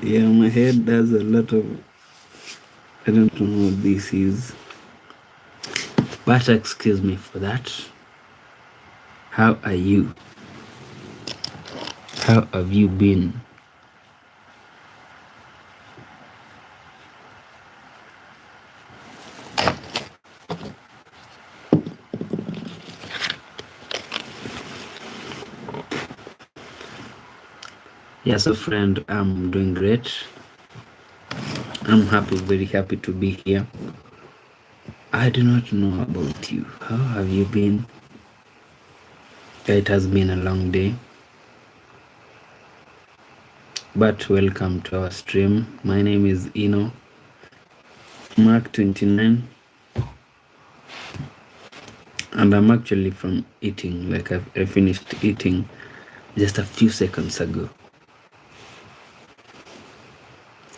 Yeah, my head does a lot of. I don't know what this is. But excuse me for that. How are you? How have you been? Yeah, so friend, I'm doing great. I'm happy, very happy to be here. I do not know about you. How have you been? It has been a long day. But welcome to our stream. My name is Ino, Mark 29. And I'm actually from eating, like I finished eating just a few seconds ago.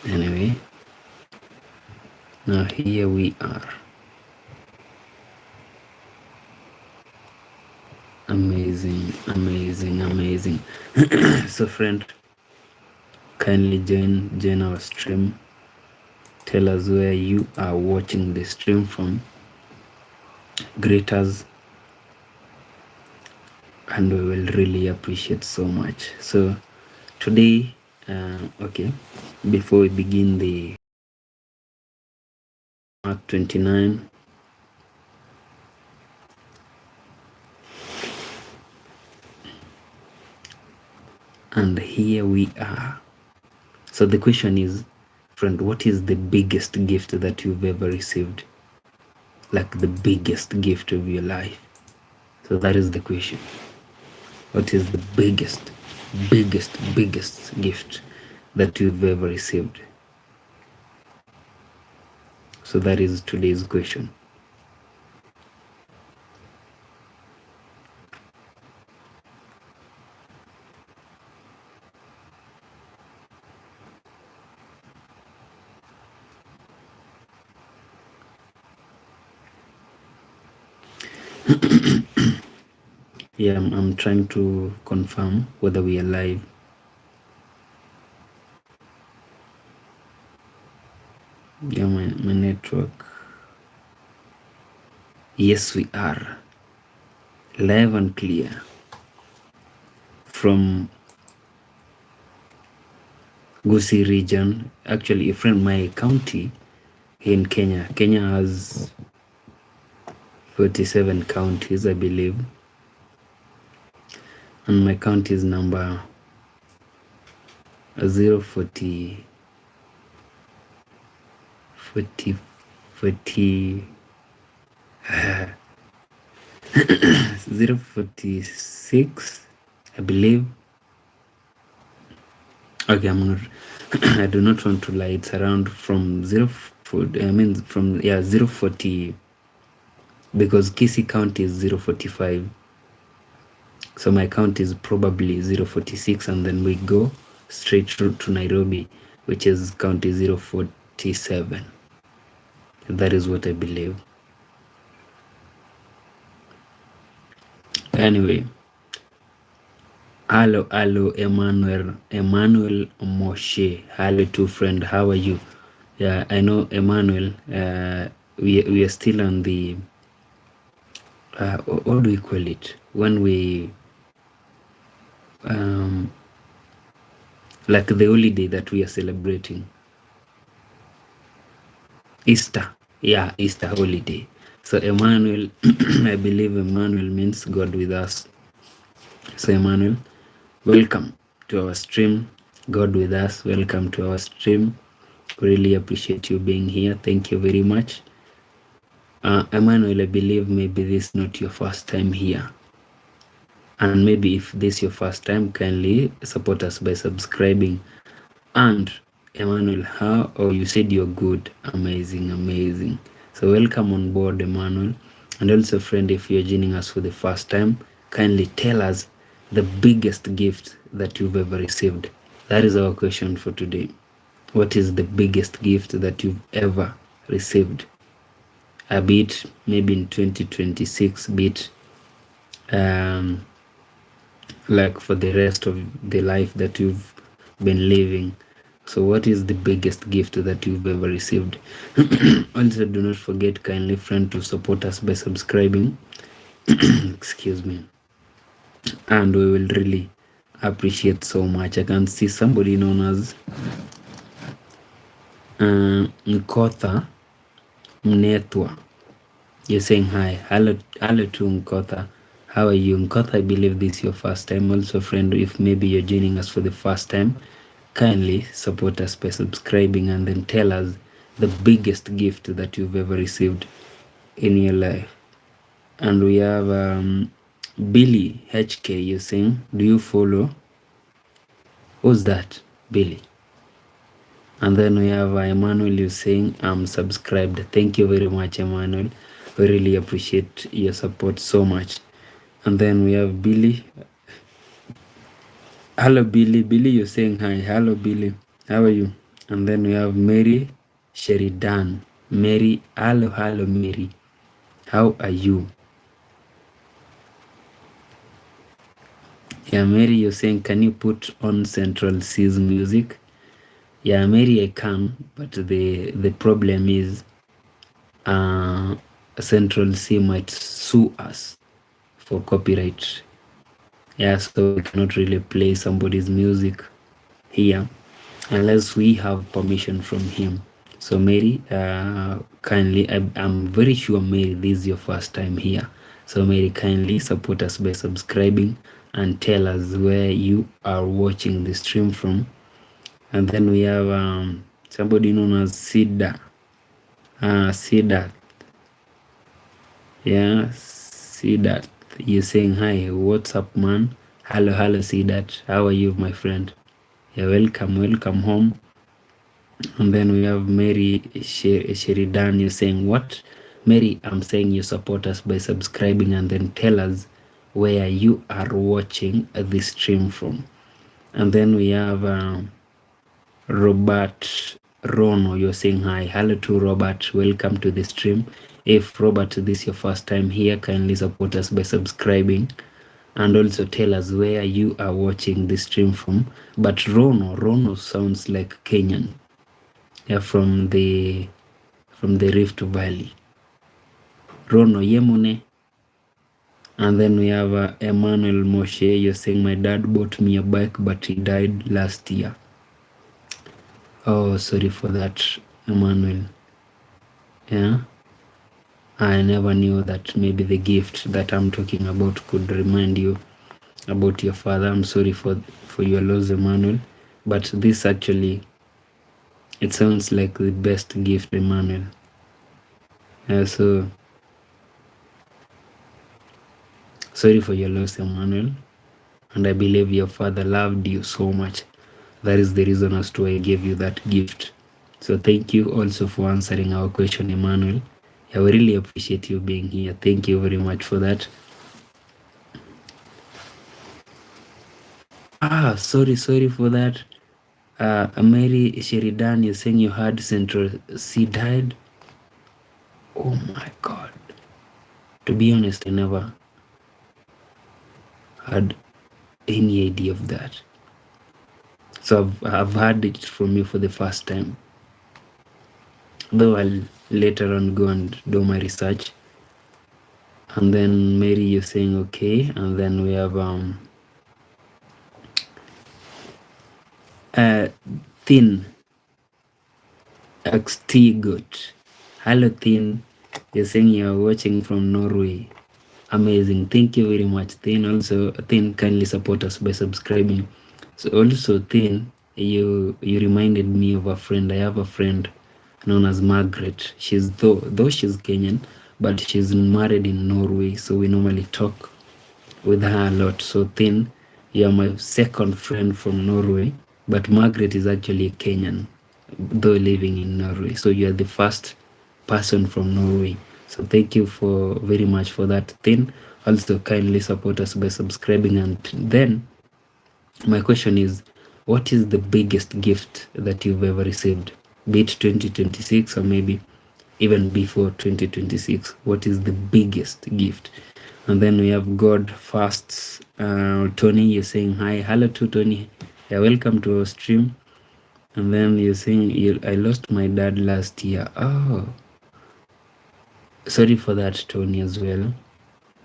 Anyway, now here we are. Amazing, amazing, amazing. So friend, kindly join our stream. Tell us where you are watching the stream from. Greet us, and we will really appreciate so much. So today, okay, before we begin the Mark 29, and here we are. So the question is, friend, what is the biggest gift that you've ever received? Like the biggest gift of your life. So that is the question. What is the biggest gift that you've ever received? So that is today's question. Yeah, I'm trying to confirm whether we are live. Yeah, my network. Yes, we are live and clear from Gusii region. Actually, a friend, my county in Kenya. Kenya has 47 counties, I believe. And my county is number 040 046, I believe. Okay, I'm not. I do not want to lie. It's around from 040, because Kisii County is 045. So my count is probably 046, and then we go straight to Nairobi, which is county 047. That is what I believe. Anyway, hello, Emmanuel Moshe. Hello, two friend. How are you? Yeah, I know Emmanuel. We are still on the what do we call it when we like the holiday that we are celebrating? Easter. Yeah, Easter holiday. So Emmanuel, I believe Emmanuel means God with us. So Emmanuel, welcome to our stream. God with us, welcome to our stream. Really appreciate you being here. Thank you very much. Emmanuel, I believe maybe this is not your first time here. And maybe if this is your first time, kindly support us by subscribing. And Emmanuel, how? Oh, you said you're good. Amazing, amazing. So welcome on board, Emmanuel. And also, friend, if you're joining us for the first time, kindly tell us the biggest gift that you've ever received. That is our question for today. What is the biggest gift that you've ever received? A bit, maybe in 2026, bit like for the rest of the life that you've been living. So what is the biggest gift that you've ever received? Also, do not forget, kindly friend, to support us by subscribing. Excuse me. And we will really appreciate so much. I can see somebody known as Nkotha Mnethwa. You're saying hi. Hello to Nkotha. How are you, Nkotha? I believe this is your first time. Also, friend, if maybe you're joining us for the first time, kindly support us by subscribing and then tell us the biggest gift that you've ever received in your life. And we have Billy HK. You're saying, do you follow? Who's that? Billy. And then we have Emmanuel. You're saying, I'm subscribed. Thank you very much, Emmanuel. We really appreciate your support so much. And then we have Billy. Hello, Billy. Billy, you're saying hi. Hello, Billy. How are you? And then we have Mary Sheridan. Mary, hello, Mary. How are you? Yeah, Mary, you're saying, can you put on Central C's music? Yeah, Mary, I can, but the problem is Central C might sue us for copyright. Yeah, so we cannot really play somebody's music here unless we have permission from him. So Mary, kindly, I'm very sure, Mary, this is your first time here. So Mary, kindly support us by subscribing and tell us where you are watching the stream from. And then we have somebody known as Sida. Sida. Yeah, Sidat. You're saying hi. What's up, man? Hello, Sidat. How are you, my friend? Yeah, welcome home. And then we have Mary Sheridan. You're saying what? Mary, I'm saying you support us by subscribing and then tell us where you are watching this stream from. And then we have Robert Rono. You're saying hi. Hello to Robert. Welcome to the stream. If Robert, this is your first time here, kindly support us by subscribing and also tell us where you are watching the stream from. But Rono sounds like Kenyan. Yeah, from the Rift Valley. Rono Yemune. And then we have Emmanuel Moshe. You're saying my dad bought me a bike, but he died last year. Oh, sorry for that, Emmanuel. Yeah, I never knew that maybe the gift that I'm talking about could remind you about your father. I'm sorry for your loss, Emmanuel. But this actually, it sounds like the best gift, Emmanuel. So sorry for your loss, Emmanuel. And I believe your father loved you so much. That is the reason as to why I gave you that gift. So thank you also for answering our question, Emmanuel. I really appreciate you being here. Thank you very much for that. Sorry for that. Mary Sheridan, you're saying you had Central C died? Oh my God. To be honest, I never had any idea of that. So I've heard it from you for the first time. Though I'll later on go and do my research. And then Mary, you're saying okay. And then we have Thin XT Goat. Hello Thin. You're saying you're watching from Norway. Amazing. Thank you very much, Thin. Also, Thin, kindly support us by subscribing. So also, Thin, you reminded me of a friend. I have a friend known as Margaret. She's though she's Kenyan, but she's married in Norway. So we normally talk with her a lot. So Thin, you're my second friend from Norway, but Margaret is actually Kenyan, though living in Norway. So you're the first person from Norway. So thank you for very much for that thing. Also kindly support us by subscribing. And then my question is, what is the biggest gift that you've ever received? Be it 2026 or maybe even before 2026. What is the biggest gift? And then we have God Fasts. Tony, you're saying hi. Hello to Tony. Yeah, welcome to our stream. And then you're saying, I lost my dad last year. Oh, sorry for that, Tony, as well.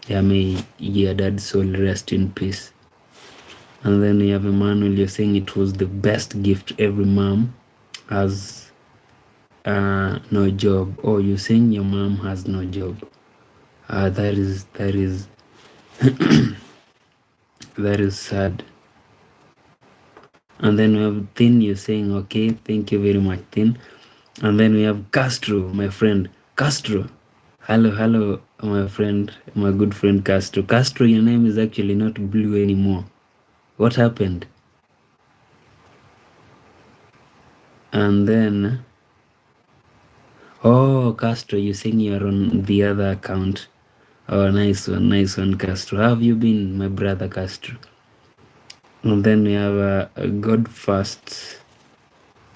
Yeah, may your dad's soul rest in peace. And then you have Emmanuel, you're saying it was the best gift every mom has no job. Oh, you're saying your mom has no job. That is that is sad. And then we have Thin, you're saying, okay, thank you very much, Thin. And then we have Castro, my friend. Castro. Hello, my friend, my good friend Castro. Castro, your name is actually not blue anymore. What happened? And then, oh, Castro, you're saying you're on the other account. Oh, nice one, Castro. How have you been, my brother Castro? And then we have a God First.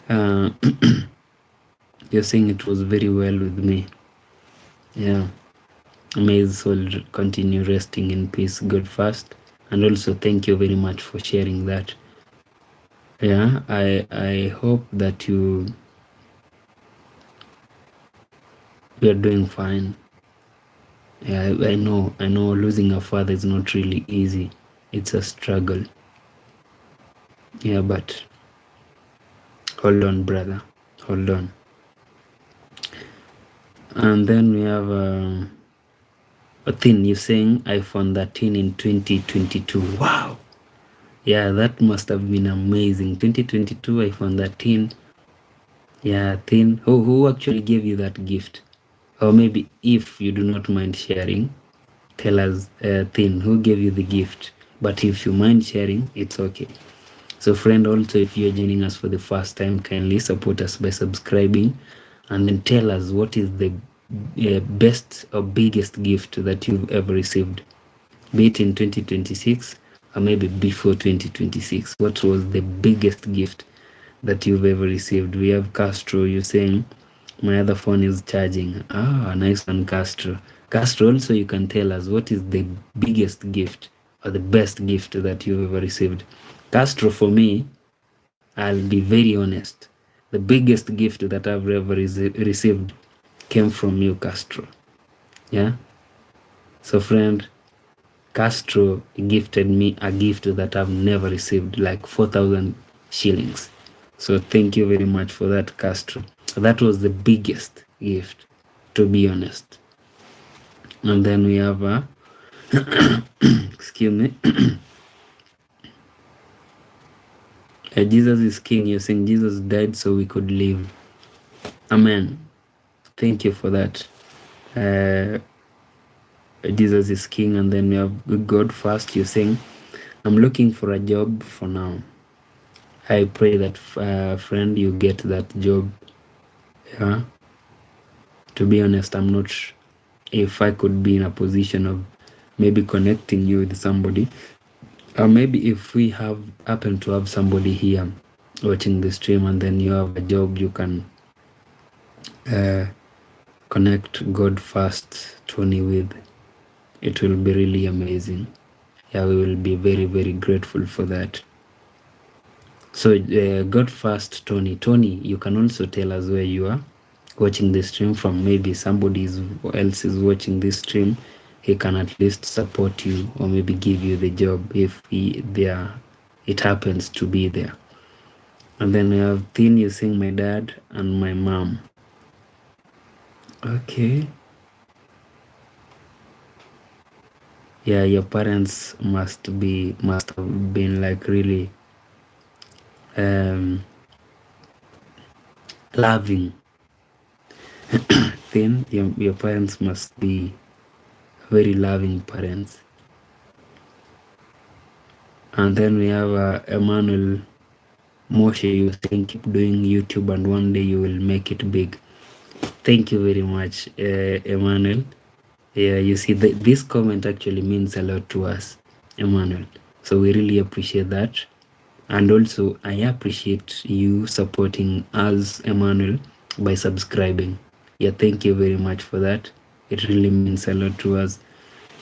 You're saying it was very well with me. Yeah. May his soul continue resting in peace, God First. And also thank you very much for sharing that. Yeah, I hope that you're doing fine. Yeah, I know losing a father is not really easy. It's a struggle. Yeah, but hold on, brother. Hold on. And then we have a thing you're saying iPhone 13 in 2022. Wow. Yeah, that must have been amazing. 2022 iPhone 13. Yeah, thin. Who actually gave you that gift? Or maybe if you do not mind sharing, tell us, thin, who gave you the gift? But if you mind sharing, it's okay. So friend, also if you're joining us for the first time, kindly support us by subscribing and then tell us what is the best or biggest gift that you've ever received, be it in 2026 or maybe before 2026. What was the biggest gift that you've ever received? We have Castro, you're saying my other phone is charging. Nice one, Castro. Castro, also you can tell us what is the biggest gift or the best gift that you've ever received. Castro, for me, I'll be very honest. The biggest gift that I've ever received came from you, Castro. Yeah? So friend, Castro gifted me a gift that I've never received, like 4,000 shillings. So thank you very much for that, Castro. That was the biggest gift, to be honest. And then we have excuse me. Jesus is king. You're saying Jesus died so we could live. Amen. Thank you for that. Jesus is king. And then we have God First. You're saying, I'm looking for a job for now. I pray that, friend, you get that job. Yeah. To be honest, I'm not sure if I could be in a position of maybe connecting you with somebody. Or maybe if we happen to have somebody here watching the stream and then you have a job, you can connect God First Tony with. It will be really amazing. Yeah, we will be very, very grateful for that. So God First Tony. Tony, you can also tell us where you are watching the stream from. Maybe somebody else is watching this stream. He can at least support you or maybe give you the job if it happens to be there. And then we have Thin using my dad and my mom. Okay. Yeah, your parents must have been like really loving. Thin, your parents must be very loving parents. And then we have Emmanuel Moshe, you saying keep doing YouTube and one day you will make it big. Thank you very much, Emmanuel. Yeah, you see, this comment actually means a lot to us, Emmanuel. So we really appreciate that. And also, I appreciate you supporting us, Emmanuel, by subscribing. Yeah, thank you very much for that. It really means a lot to us.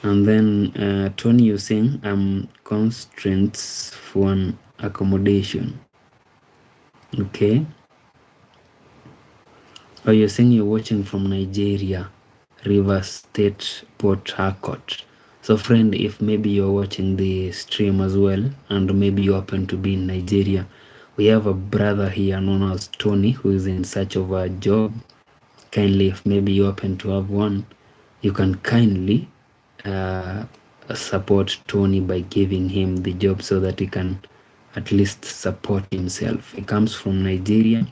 And then Tony, you saying constraints for an accommodation. Okay. Oh, you're saying you're watching from Nigeria, Rivers State, Port Harcourt. So, friend, if maybe you're watching the stream as well, and maybe you happen to be in Nigeria, we have a brother here known as Tony who is in search of a job. Kindly, if maybe you happen to have one, you can kindly uh, support Tony by giving him the job so that he can at least support himself. He comes from Nigeria,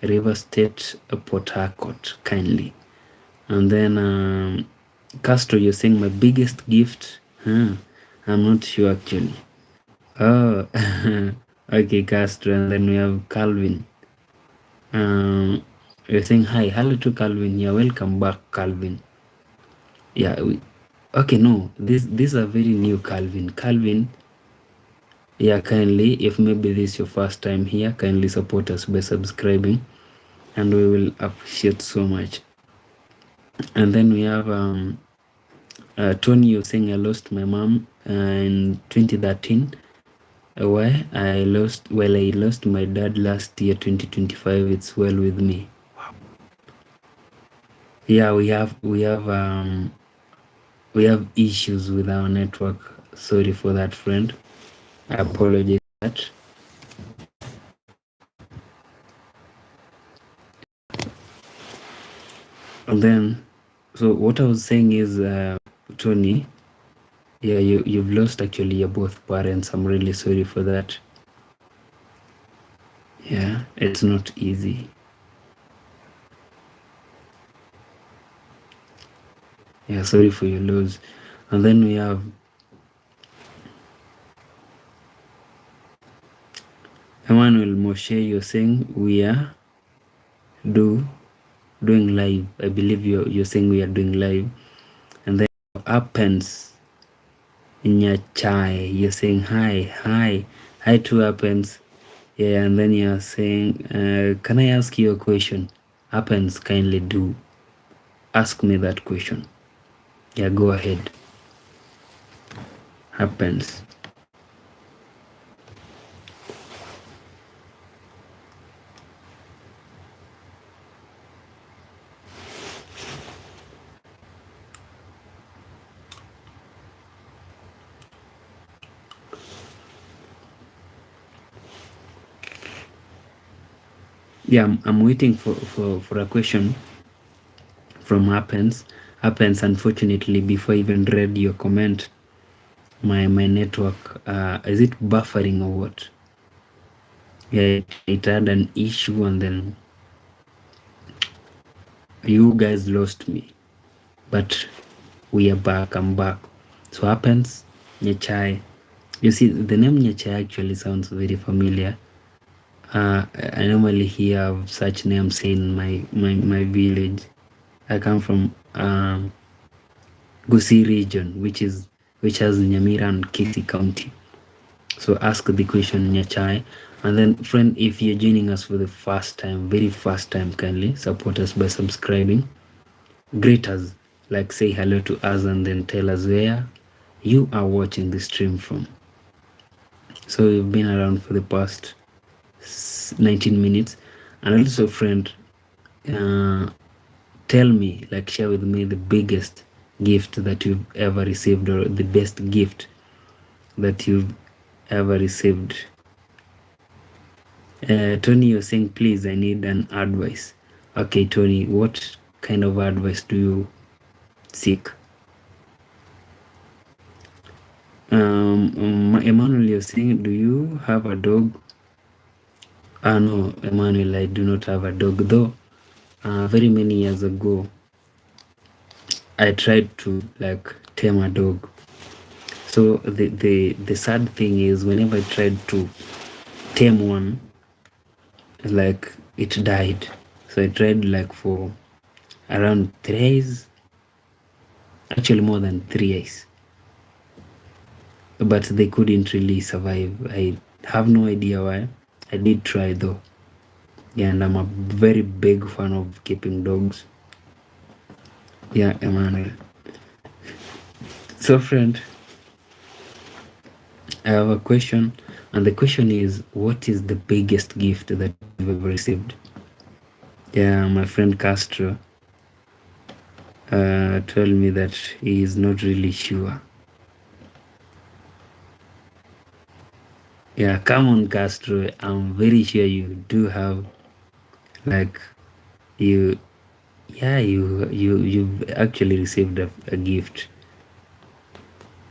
River State, Port Harcourt, kindly. And then Castro, you're saying my biggest gift? Huh? I'm not sure actually. Oh, okay, Castro. And then we have Calvin. You're saying hi, hello to Calvin. Yeah, welcome back, Calvin. Yeah, okay, no, these are very new, Calvin. Calvin, yeah, kindly, if maybe this is your first time here, kindly support us by subscribing, and we will appreciate so much. And then we have Tony, you're saying I lost my mom in 2013. Why? I lost my dad last year, 2025. It's well with me. Yeah, we have issues with our network. Sorry for that, friend. I apologize for that. And then, so what I was saying is, Tony, yeah, you've lost actually your both parents. I'm really sorry for that. Yeah, it's not easy. Yeah, sorry for your loss. And then we have Emmanuel Moshe. You're saying we are doing live. I believe you're saying we are doing live. And then Appens Nyachai, you're saying hi to Appens. Yeah, and then you're saying, can I ask you a question? Appens, kindly do ask me that question. Yeah, go ahead. Happens. Yeah, I'm waiting for a question from Happens. Happens, unfortunately, before I even read your comment, my network, is it buffering or what? Yeah, it had an issue, and then you guys lost me. But we are back. I'm back. So Happens, Nyachai. You see, the name Nyachai actually sounds very familiar. I normally hear of such names in my village. I come from Gusii region, which has Nyamira and Kisii County. So ask the question, Nyachai. And then, friend, if you're joining us for the first time, very first time, kindly support us by subscribing. Greet us, like say hello to us, and then tell us where you are watching the stream from. So we've been around for the past 19 minutes. And also, friend, tell me, like share with me the biggest gift that you've ever received, or the best gift that you've ever received. Tony, you're saying, please, I need an advice. Okay, Tony, what kind of advice do you seek? Emmanuel, you're saying, do you have a dog? No, Emmanuel, I do not have a dog, though. Very many years ago, I tried to like tame a dog. So the sad thing is, whenever I tried to tame one, like it died. So I tried like for around 3 days, actually more than 3 days, but they couldn't really survive. I have no idea why. I did try though. Yeah, and I'm a very big fan of keeping dogs. Yeah, Emmanuel. So friend, I have a question. And the question is, what is the biggest gift that you've ever received? Yeah, my friend Castro told me that he is not really sure. Yeah, come on, Castro. I'm very sure you do have, like, you've actually received a gift.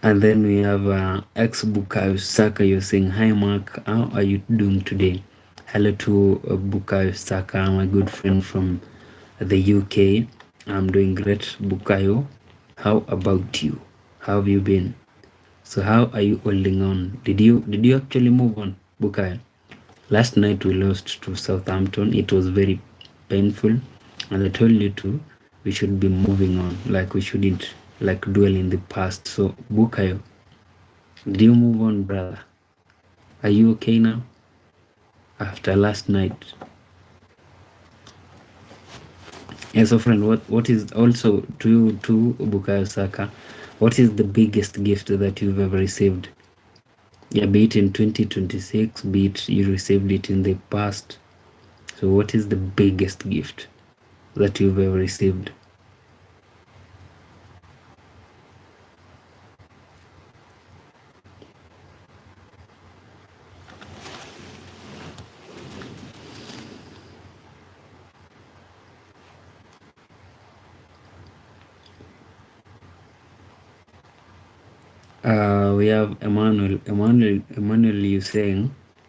And then we have ex Bukayo Saka. You're saying, hi Mark, how are you doing today? Hello to Bukayo Saka, my good friend from the UK. I'm doing great, Bukayo. How about you? How have you been? So how are you holding on? Did you actually move on, Bukayo? Last night we lost to Southampton. It was very painful, and I told you to we should be moving on. Like, we shouldn't like dwell in the past. So Bukayo, did you move on, brother? Are you okay now after last night? Yes, so friend, what is also to Bukayo Saka? What is the biggest gift that you've ever received? Yeah, be it in 2026, be it you received it in the past. So what is the biggest gift that you've ever received? We have Emmanuel,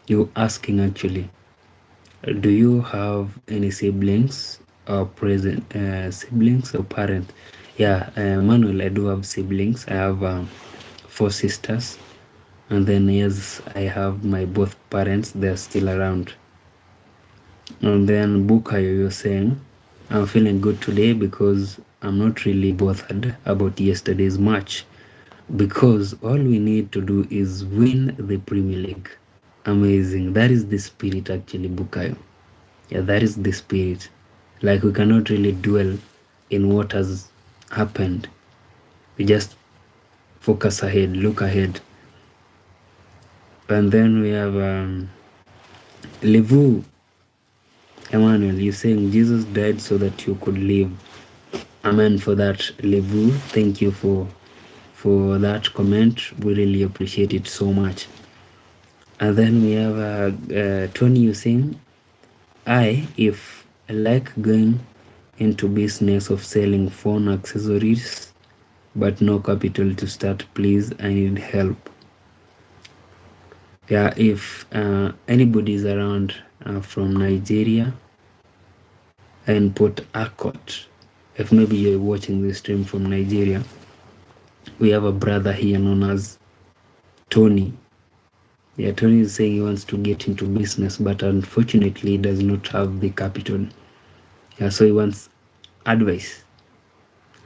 you asking actually, do you have any siblings or present siblings or parents? Yeah, Emmanuel, I do have siblings. I have 4 sisters, and then yes, I have my both parents. They're still around. And then Bukayo, you're saying, I'm feeling good today because I'm not really bothered about yesterday's match, because all we need to do is win the Premier League. Amazing. That is the spirit actually, Bukayo. Yeah, that is the spirit. Like, we cannot really dwell in what has happened. We just focus ahead, look ahead. And then we have Levu. Emmanuel, you're saying Jesus died so that you could live. Amen for that, Levu. Thank you for that comment. We really appreciate it so much. And then we have Tony, you saying, if I like going into business of selling phone accessories, but no capital to start, please, I need help. Yeah, if anybody is around from Nigeria and Port Harcourt, if maybe you're watching this stream from Nigeria, we have a brother here known as Tony. Yeah, Tony is saying he wants to get into business, but unfortunately he does not have the capital. Yeah, so he wants advice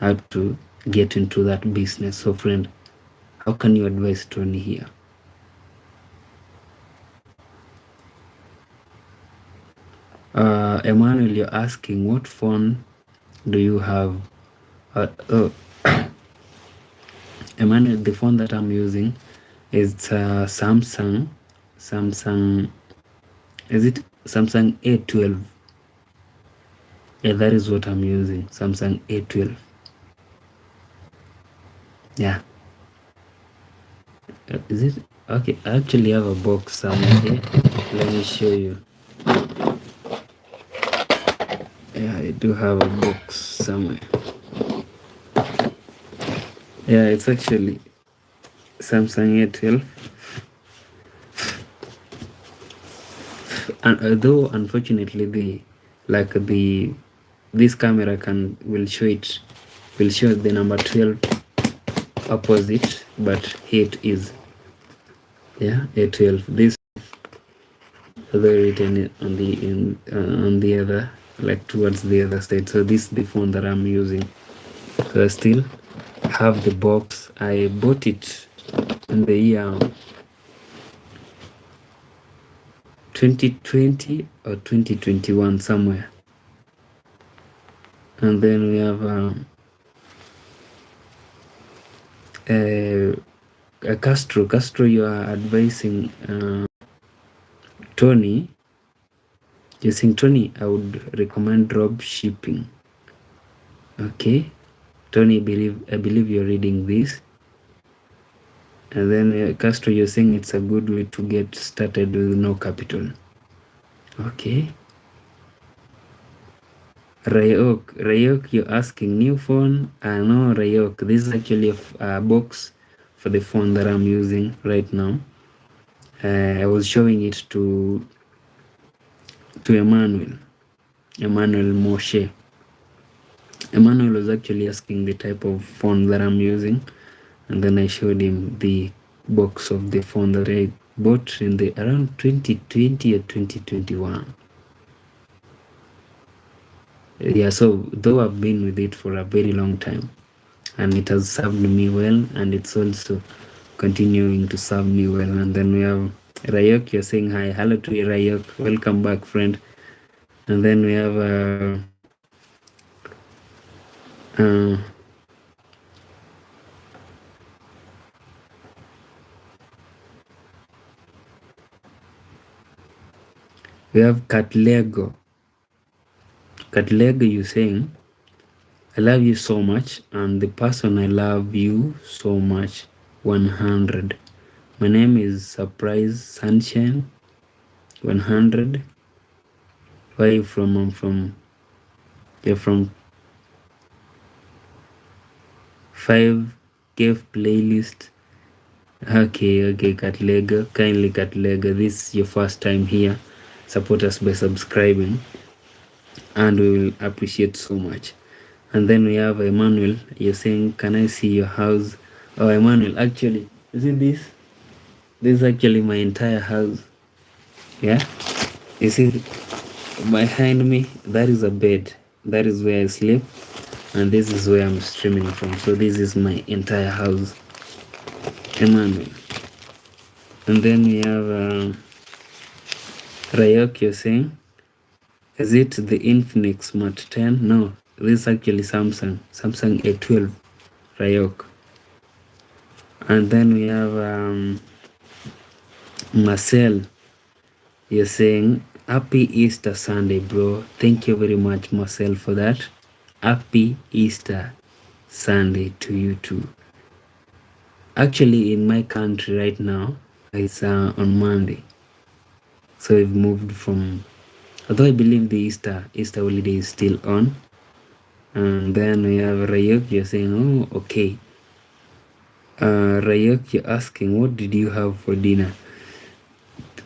how to get into that business. So friend, how can you advise Tony here? Emmanuel, you're asking, what phone do you have? Oh, Emmanuel, the phone that I'm using is Samsung. Is it Samsung A12? Yeah, that is what I'm using, Samsung A12. Yeah. Is it? Okay, I actually have a box somewhere here. Let me show you. Yeah, I do have a box somewhere. Yeah, it's actually Samsung A12. And although unfortunately this camera will show the number 12 opposite, but here it is. Yeah, A12. This other written on the other, like towards the other side. So this is the phone that I'm using. So I still have the box. I bought it in the year 2020 or 2021 somewhere. And then we have Castro, you are advising Tony, you're saying, Tony, I would recommend drop shipping. Okay, Tony, I believe you're reading this. And then Castro, you're saying it's a good way to get started with no capital. Okay. Rayok, you're asking new phone? No, Rayok, this is actually a box for the phone that I'm using right now. I was showing it to Emmanuel Moshe. Emmanuel was actually asking the type of phone that I'm using, and then I showed him the box of the phone that I bought in the around 2020 or 2021. Yeah, so though I've been with it for a very long time, and it has served me well, and it's also continuing to serve me well. And then we have Rayok, you're saying hi. Hello to you, Rayok. Welcome back, friend. And then we have Katlego. Katlego, you're saying, I love you so much, and the person I love you so much, 100. My name is Surprise Sunshine, 100. Where are you from? You're from 5 Cave playlist. Okay, Katlega. Kindly, Katlega, this is your first time here. Support us by subscribing, and we will appreciate so much. And then we have Emmanuel. You're saying, can I see your house? Oh, Emmanuel, actually, is it this? This is actually my entire house. Yeah? You see, behind me, that is a bed. That is where I sleep. And this is where I'm streaming from. So this is my entire house. Emmanuel. And then we have Rayok, you're saying, is it the Infinix Smart 10? No, this is actually Samsung A12, Rayok. And then we have Marcel, you're saying, happy Easter Sunday, bro. Thank you very much, Marcel, for that. Happy Easter Sunday to you too. Actually, in my country right now, it's on Monday. So we've moved from, although I believe the Easter holiday is still on. And then we have Rayok, you're saying, oh, okay. Rayok, you're asking, what did you have for dinner?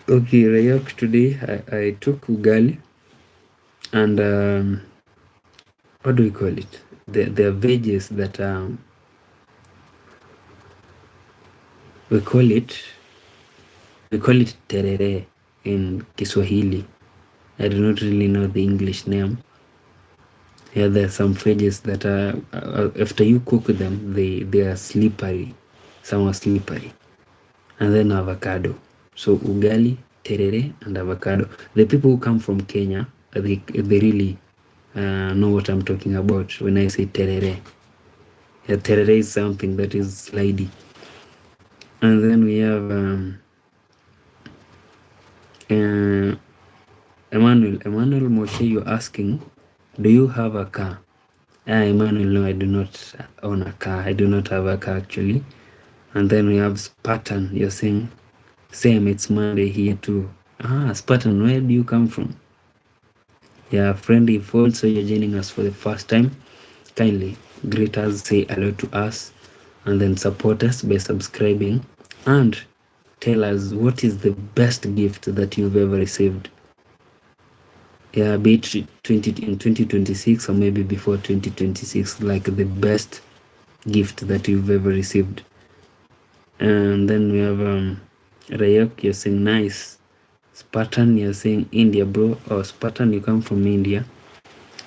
Okay, Rayok, today I took ugali and what do we call it? The veggies that we call it terere in Kiswahili. I do not really know the English name. Yeah, there are some veggies that are after you cook them, they are slippery. Some are slippery. And then avocado. So ugali, terere, and avocado. The people who come from Kenya, they really know what I'm talking about when I say terere. Yeah, terere is something that is slidey. And then we have Emmanuel Moshe, you're asking, do you have a car? Emmanuel, no, I do not own a car. I do not have a car actually. And then we have Spartan, you're saying, same, it's Monday here too. Spartan, where do you come from? Yeah, friend, if also you're joining us for the first time, kindly greet us, say hello to us, and then support us by subscribing and tell us what is the best gift that you've ever received. Yeah, be it in 2026 or maybe before 2026, like the best gift that you've ever received. And then we have Rayok, you're saying nice. Spartan, you're saying India, bro. Oh, Spartan, you come from India.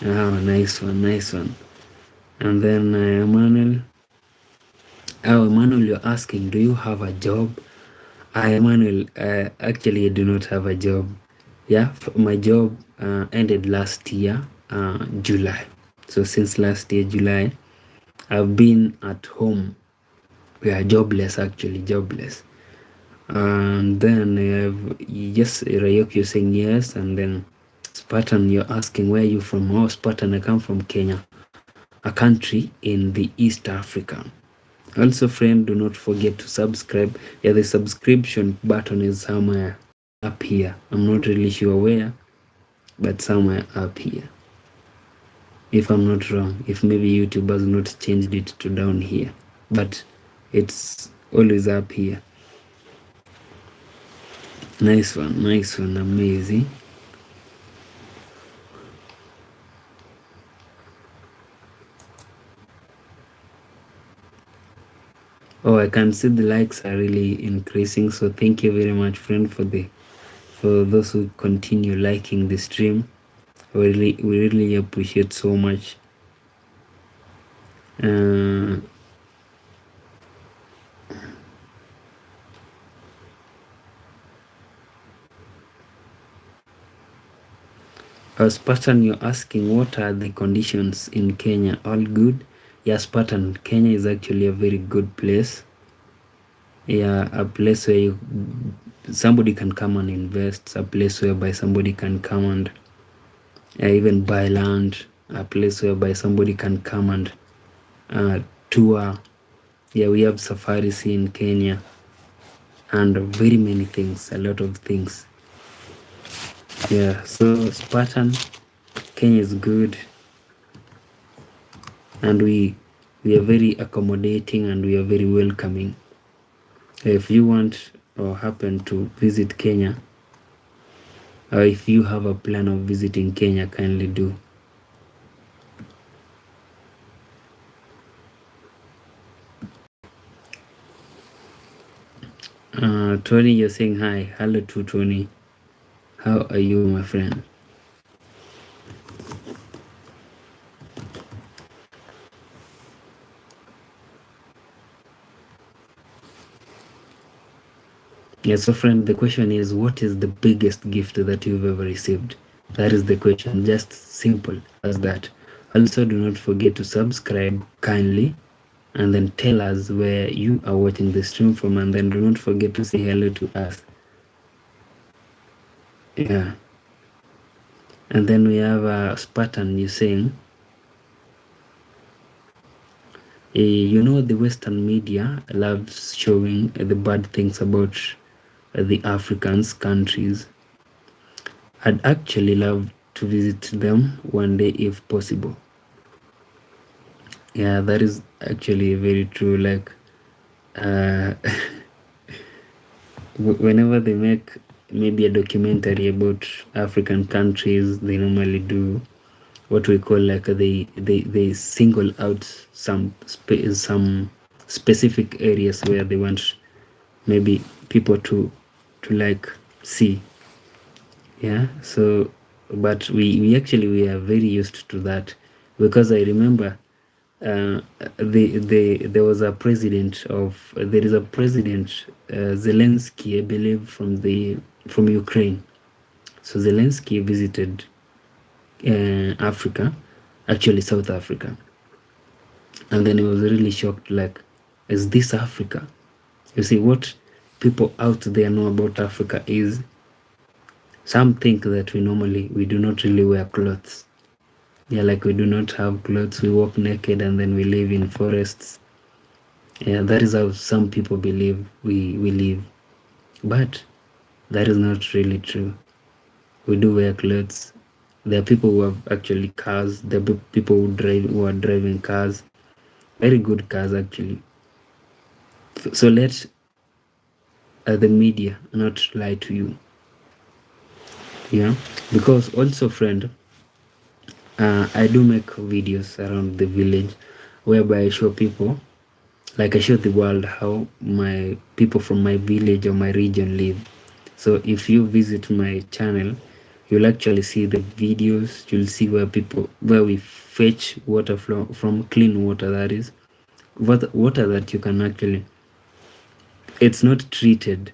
Nice one. And then Emmanuel, you're asking, do you have a job? Emmanuel, actually I do not have a job. Yeah, my job ended last year, July. So since last year, July, I've been at home. We are jobless, actually, jobless. And then I have yes, Rayok, you're saying yes, and then Spartan, you're asking where you from. Oh, Spartan, I come from Kenya, a country in the East Africa. Also, friend, do not forget to subscribe. Yeah, the subscription button is somewhere up here. I'm not really sure where, but somewhere up here. If I'm not wrong, if maybe YouTube has not changed it to down here, but it's always up here. Nice one, amazing. Oh, I can see the likes are really increasing, so thank you very much, friend, for those who continue liking the stream. We really appreciate so much. Spartan, you're asking what are the conditions in Kenya? All good? Yeah, Spartan, Kenya is actually a very good place. Yeah, a place where somebody can come and invest, a place whereby somebody can come and even buy land, a place whereby somebody can come and tour. Yeah, we have safaris in Kenya and very many things, a lot of things. Yeah, so Spartan, Kenya is good, and we are very accommodating and we are very welcoming. If you want or happen to visit Kenya, or if you have a plan of visiting Kenya, kindly do. Tony, you're saying hi. Hello to Tony. How are you, my friend? Yeah, so friend, the question is, what is the biggest gift that you've ever received? That is the question, just simple as that. Also, do not forget to subscribe kindly, and then tell us where you are watching the stream from, and then do not forget to say hello to us. Yeah. And then we have a Spartan, you saying, you know, the Western media loves showing the bad things about the Africans countries. I'd actually love to visit them one day if possible. Yeah, that is actually very true. Like, whenever they make maybe a documentary about African countries, they normally do what we call like they single out some specific areas where they want maybe people to like see. Yeah, so but we actually we are very used to that, because I remember there was a president of there is a president Zelensky, I believe, from Ukraine. So Zelensky visited Africa, actually South Africa, and then he was really shocked, like, is this Africa? You see, what people out there know about Africa is, some think that we do not really wear clothes. Yeah, like we do not have clothes, we walk naked, and then we live in forests. Yeah, that is how some people believe we live. But that is not really true. We do wear clothes. There are people who have actually cars. There are people who are driving cars. Very good cars, actually. So let the media not lie to you. Yeah, because also, friend, I do make videos around the village whereby I show people, like I show the world how my people from my village or my region live. So if you visit my channel, you'll actually see the videos. You'll see where we fetch water from clean water, that is water that you can actually, it's not treated,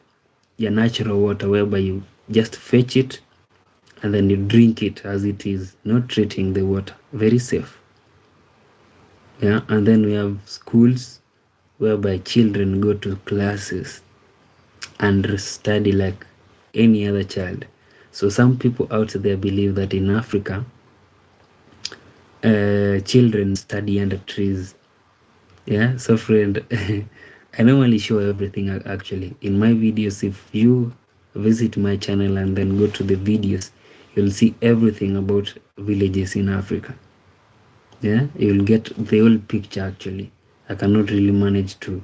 your natural water, whereby you just fetch it and then you drink it as it is, not treating the water. Very safe. Yeah, and then we have schools whereby children go to classes. and study like any other child. So some people out there believe that in Africa, children study under trees. Yeah, so friend, I normally show everything actually in my videos. If you visit my channel and then go to the videos, you'll see everything about villages in Africa. Yeah, you'll get the whole picture actually. I cannot really manage to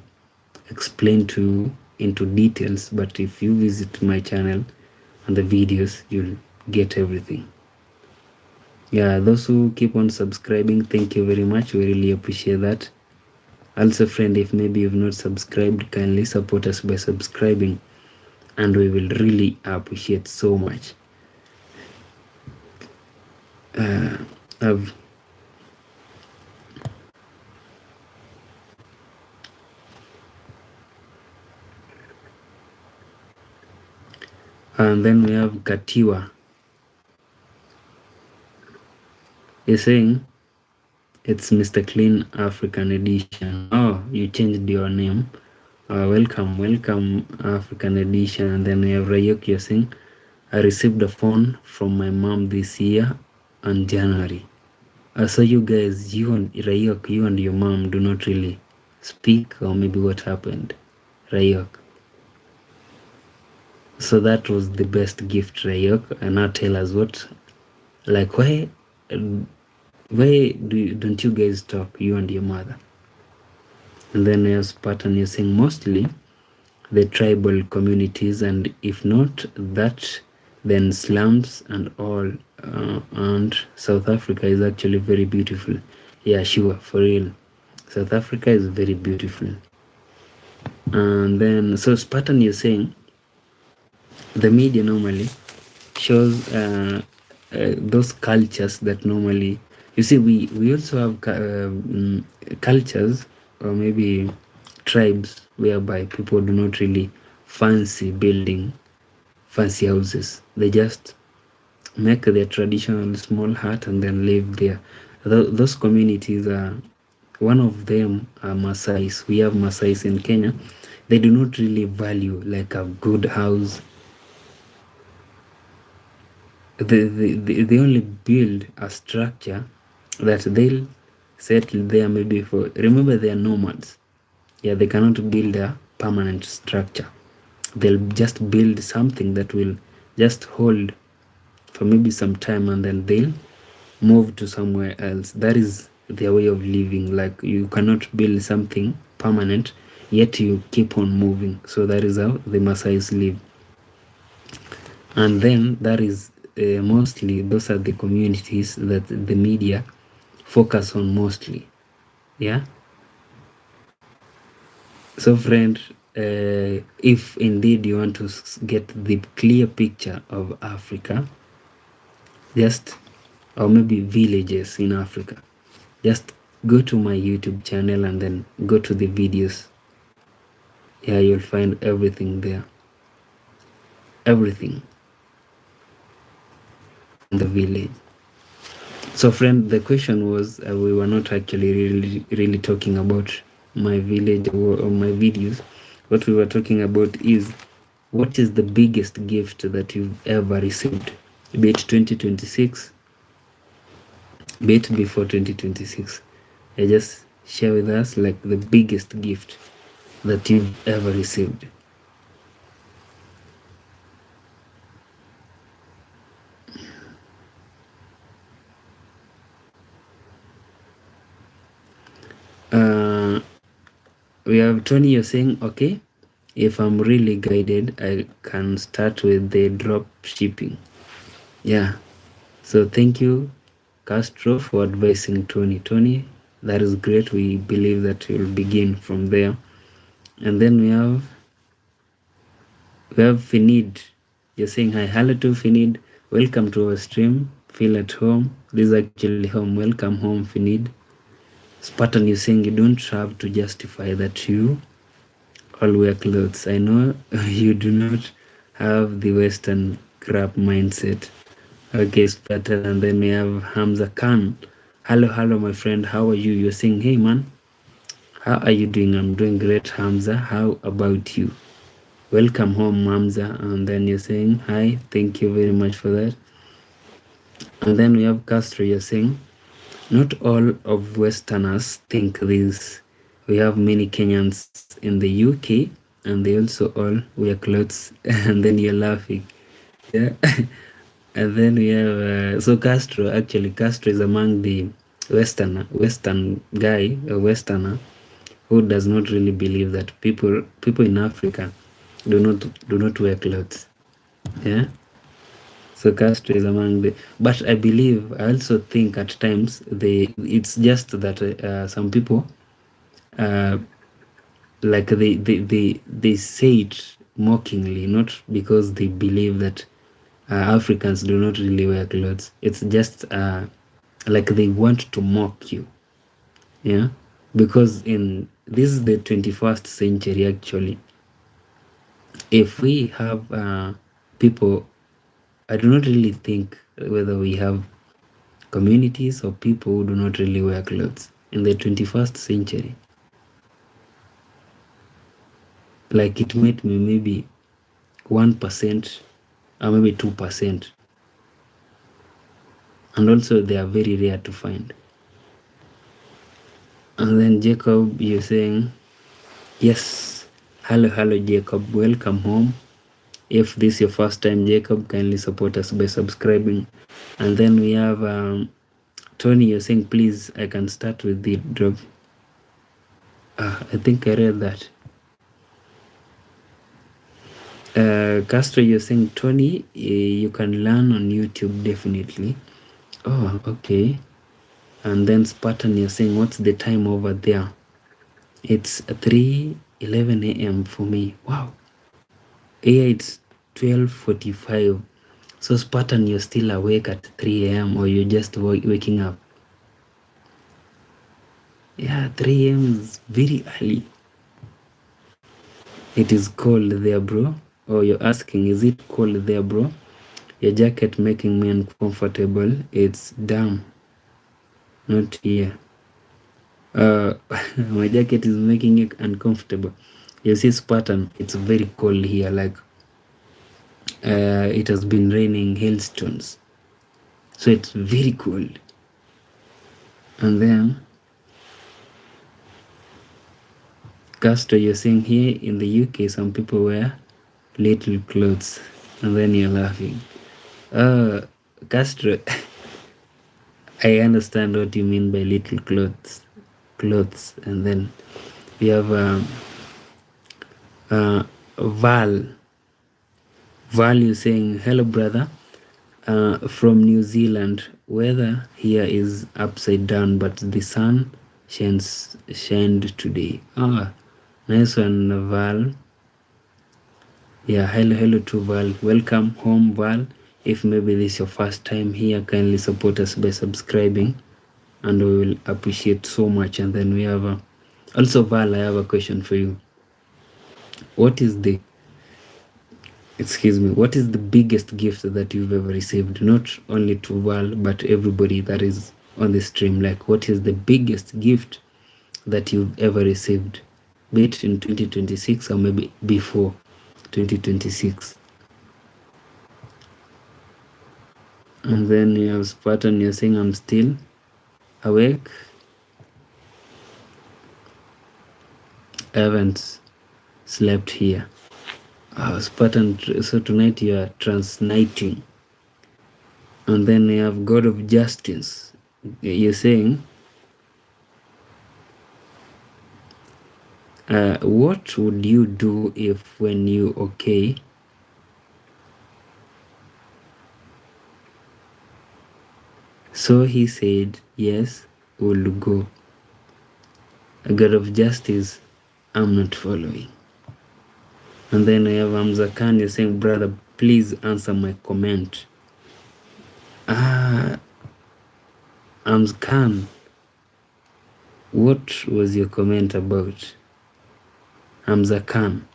explain to into details, but if you visit my channel and the videos, you'll get everything. Yeah, those who keep on subscribing, thank you very much. We really appreciate that. Also, friend, if maybe you've not subscribed, kindly support us by subscribing, and we will really appreciate so much. I've And then we have Katiwa. He's saying it's Mr. Clean African Edition. Oh, you changed your name. Welcome African Edition. And then we have Rayok. You're saying I received a phone from my mom this year on January. So you guys, you and Rayok, you and your mom do not really speak, or maybe what happened, Rayok? So that was the best gift, Rayok. And now tell us what, like why don't you guys talk, you and your mother? And then as pattern, you're saying mostly the tribal communities, and if not that, then slums and all. And South Africa is actually very beautiful. Yeah, sure, for real. South Africa is very beautiful. And then, so Spartan, you're saying the media normally shows those cultures that normally, you see, we also have cultures, or maybe tribes, whereby people do not really fancy building fancy houses. They just make their traditional small hut and then live there. Those communities are, one of them are Maasais. We have Maasais in Kenya. They do not really value like a good house. They only build a structure that they'll settle there maybe for, remember they are nomads. Yeah, they cannot build a permanent structure. They'll just build something that will just hold for maybe some time, and then they'll move to somewhere else. That is their way of living. Like, you cannot build something permanent yet you keep on moving. So that is how the Maasais live. And then that is mostly, those are the communities that the media focus on mostly. Yeah. So friend, if indeed you want to get the clear picture of Africa, just, or maybe villages in Africa, just go to my YouTube channel and then go to the videos. Yeah, you'll find everything there. Everything in the village. So friend, the question was, we were not actually really talking about my village or my videos. What we were talking about is, what is the biggest gift that you've ever received? Be it 2026, be it before 2026. Just share with us like the biggest gift that you've ever received. We have Tony, you're saying, okay, if I'm really guided, I can start with the drop shipping. Yeah. So thank you, Castro, for advising Tony. Tony, that is great. We believe that you'll begin from there. And then we have Finid. You're saying, hi, hello to Finid. Welcome to our stream. Feel at home. This is actually home. Welcome home, Finid. Spartan, you're saying you don't have to justify that you all wear clothes. I know you do not have the Western crap mindset. Okay, Spartan. And then we have Hamza Khan. Hello, my friend. How are you? You're saying, hey, man, how are you doing? I'm doing great, Hamza. How about you? Welcome home, Mamza. And then you're saying hi. Thank you very much for that. And then we have Castro. You're saying not all of Westerners think this. We have many Kenyans in the UK, and they also all wear clothes. And then you're laughing. Yeah. And then we have so Castro. Actually, Castro is among the Western guy, a Westerner, who does not really believe that people in Africa do not wear clothes. Yeah. So Castro is among the, but I also think at times it's just that some people uh, like they say it mockingly, not because they believe that Africans do not really wear clothes. It's just like they want to mock you. Yeah, because in this is the 21st century actually. If we have people, I do not really think whether we have communities or people who do not really wear clothes in the 21st century. Like it might be maybe 1% or maybe 2%. And also they are very rare to find. And then Jacob, you're saying, yes, hello Jacob, welcome home. If this is your first time, Jacob, kindly support us by subscribing. And then we have Tony, you're saying, please, I can start with the drop. I think I read that. Castro, you're saying, Tony, you can learn on YouTube, definitely. Oh, okay. And then Spartan, you're saying, what's the time over there? It's 3:11 a.m. for me. Wow. Here it's 12:45. So Spartan, you're still awake at 3 a.m. or you're just waking up? Yeah, 3 a.m. is very early. It is cold there, bro. Or you're asking, is it cold there, bro? Your jacket making me uncomfortable. It's damn. Not here. My jacket is making you uncomfortable. You see, Spartan, it's very cold here. Like, it has been raining hailstones. So it's very cold. And then, Castro, you're saying here in the UK, some people wear little clothes. And then you're laughing. Castro, I understand what you mean by little clothes. And then we have Val. Val, you saying, hello, brother. From New Zealand, weather here is upside down, but the sun shined today. Nice one, Val. Yeah, hello to Val. Welcome home, Val. If maybe this is your first time here, kindly support us by subscribing, and we will appreciate so much. And then we have also, Val, I have a question for you. What is the biggest gift that you've ever received? Not only to Val, but everybody that is on the stream. Like, what is the biggest gift that you've ever received? Be it in 2026 or maybe before 2026. And then you have Spartan, you're saying, I'm still awake. I haven't slept here. Spartan, so tonight you are transnighting. And then you have God of Justice. You're saying, what would you do if when you okay? So he said, yes, we'll go. A God of Justice, I'm not following. And then I have Hamza Khan, you're saying, brother, please answer my comment. Hamza Khan, what was your comment about? Hamza Khan.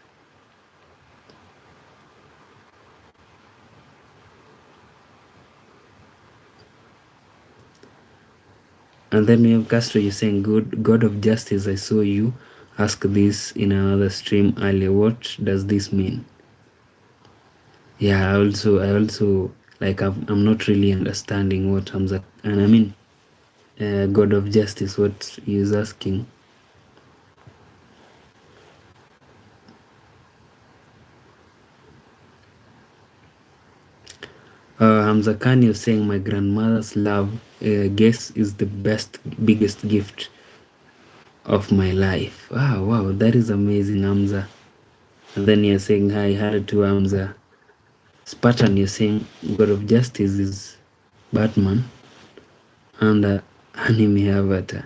And then we have Castro, you're saying, God of Justice, I saw you ask this in another stream earlier. What does this mean? Yeah, I also like I'm not really understanding what Hamza, and I mean, God of Justice, what he is asking. Hamza Khan, you're saying my grandmother's love, guess, is the biggest gift of my life. Wow, that is amazing, Hamza. And then you're saying hi, hello to Hamza. Spartan, you're saying God of Justice is Batman and anime avatar.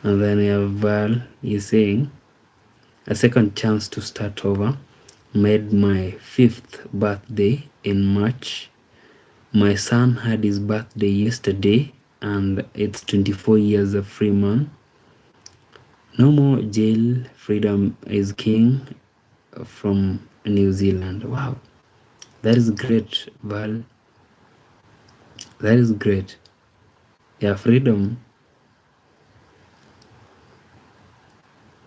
And then you have Val, you're saying a second chance to start over. Made my 5th birthday in March. My son had his birthday yesterday and it's 24 years of free man. No more jail, freedom is king from New Zealand. Wow, that is great, Val. That is great. Yeah, freedom.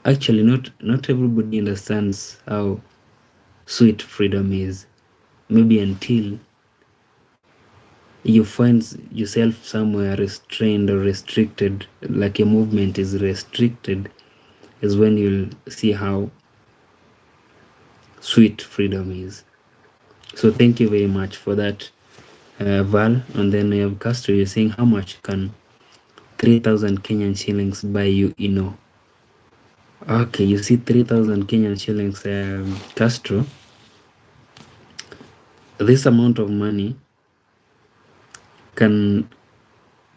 Actually, not everybody understands how sweet freedom is. Maybe until you find yourself somewhere restrained or restricted, like your movement is restricted, is when you'll see how sweet freedom is. So thank you very much for that, Val. And then we have Castro. You're saying how much can 3,000 Kenyan shillings buy you, Okay, you see 3,000 Kenyan shillings, Castro. This amount of money can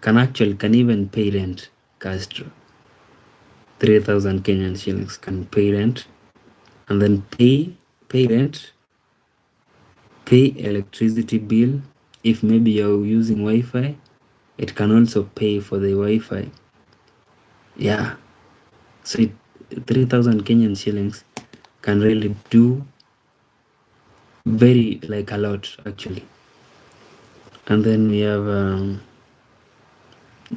even pay rent, Castro. 3,000 Kenyan shillings can pay rent, and then pay rent, pay electricity bill. If maybe you're using Wi-Fi, it can also pay for the Wi-Fi. Yeah, so 3,000 Kenyan shillings can really do very like a lot actually. And then we have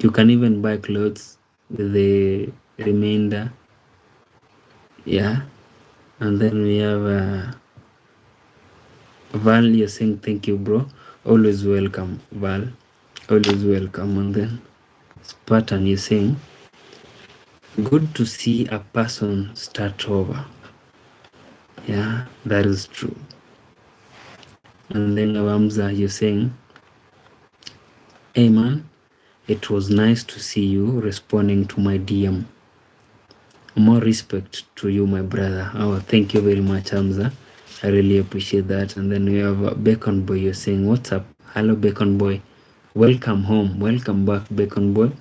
you can even buy clothes with the remainder. Yeah, and then we have Val. You're saying thank you, bro. Always welcome, Val. Always welcome. And then Spartan, you're saying good to see a person start over. Yeah, that is true. And then Hamza, you're saying, hey man, it was nice to see you responding to my DM. More respect to you, my brother. Oh, thank you very much, Hamza. I really appreciate that. And then we have Bacon Boy. You're saying, what's up? Hello, Bacon Boy. Welcome home. Welcome back, Bacon Boy.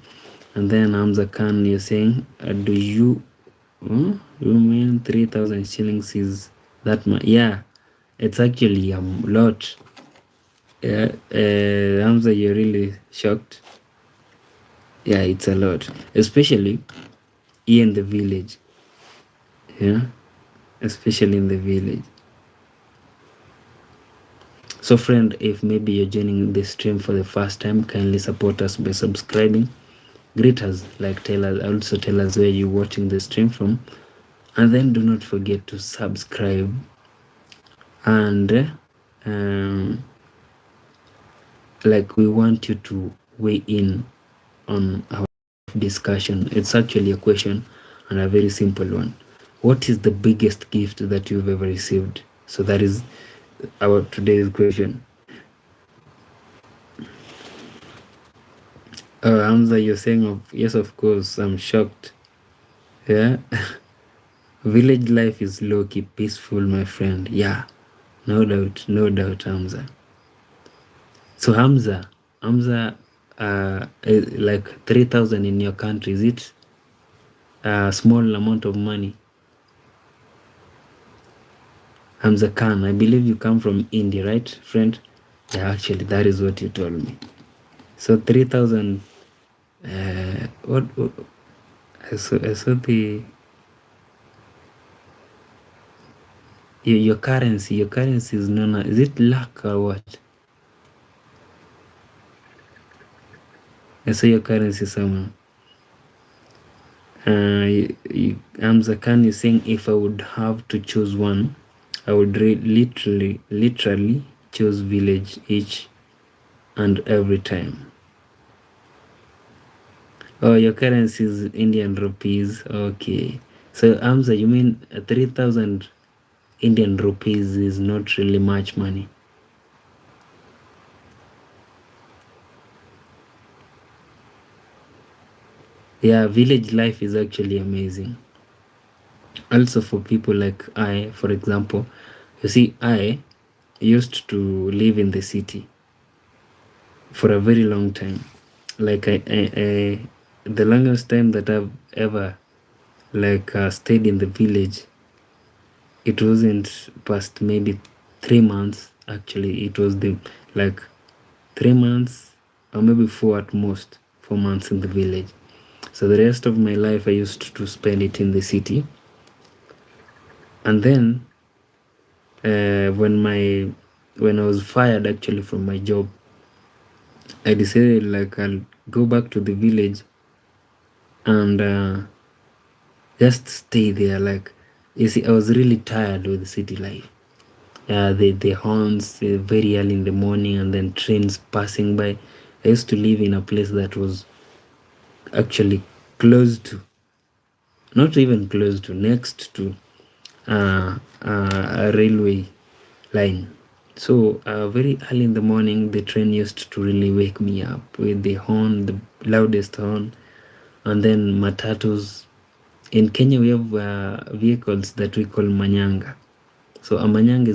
And then Hamza Khan, you're saying, do you mean 3,000 shillings is that much? Yeah, it's actually a lot. Yeah, Hamza, you're really shocked. Yeah, it's a lot, especially here in the village. Yeah, especially in the village. So friend, if maybe you're joining this stream for the first time, kindly support us by subscribing. Greet us, like tell us, also tell us where you're watching the stream from. And then do not forget to subscribe. And like we want you to weigh in on our discussion. It's actually a question and a very simple one. What is the biggest gift that you've ever received? So that is our today's question. Hamza, you're saying yes, of course. I'm shocked. Yeah. Village life is low-key peaceful, my friend. Yeah, no doubt, Hamza. So Hamza, like 3,000 in your country, is it a small amount of money? Hamza Khan, I believe you come from India, right, friend? Yeah, actually, that is what you told me. So 3,000. What? I saw the your currency. Your currency is known as, is it lakh or what? I saw your currency somewhere. Amza Khan is saying, if I would have to choose one, I would literally choose village each and every time. Oh, your currency is Indian rupees. Okay. So Amza, you mean 3,000 Indian rupees is not really much money? Yeah, village life is actually amazing. Also for people like I, for example, you see, I used to live in the city for a very long time. Like the longest time that I've ever stayed in the village, it wasn't past maybe 3 months. Actually, it was the like 3 months or maybe four at most, 4 months in the village. So the rest of my life I used to spend it in the city. And then when I was fired actually from my job, I decided I'll go back to the village and just stay there. Like, you see, I was really tired with city life. The horns very early in the morning, and then trains passing by. I used to live in a place that was actually close to, not even close to, next to a railway line. So very early in the morning, the train used to really wake me up with the horn, the loudest horn, and then matatus. In Kenya, we have vehicles that we call manyanga. So a manyanga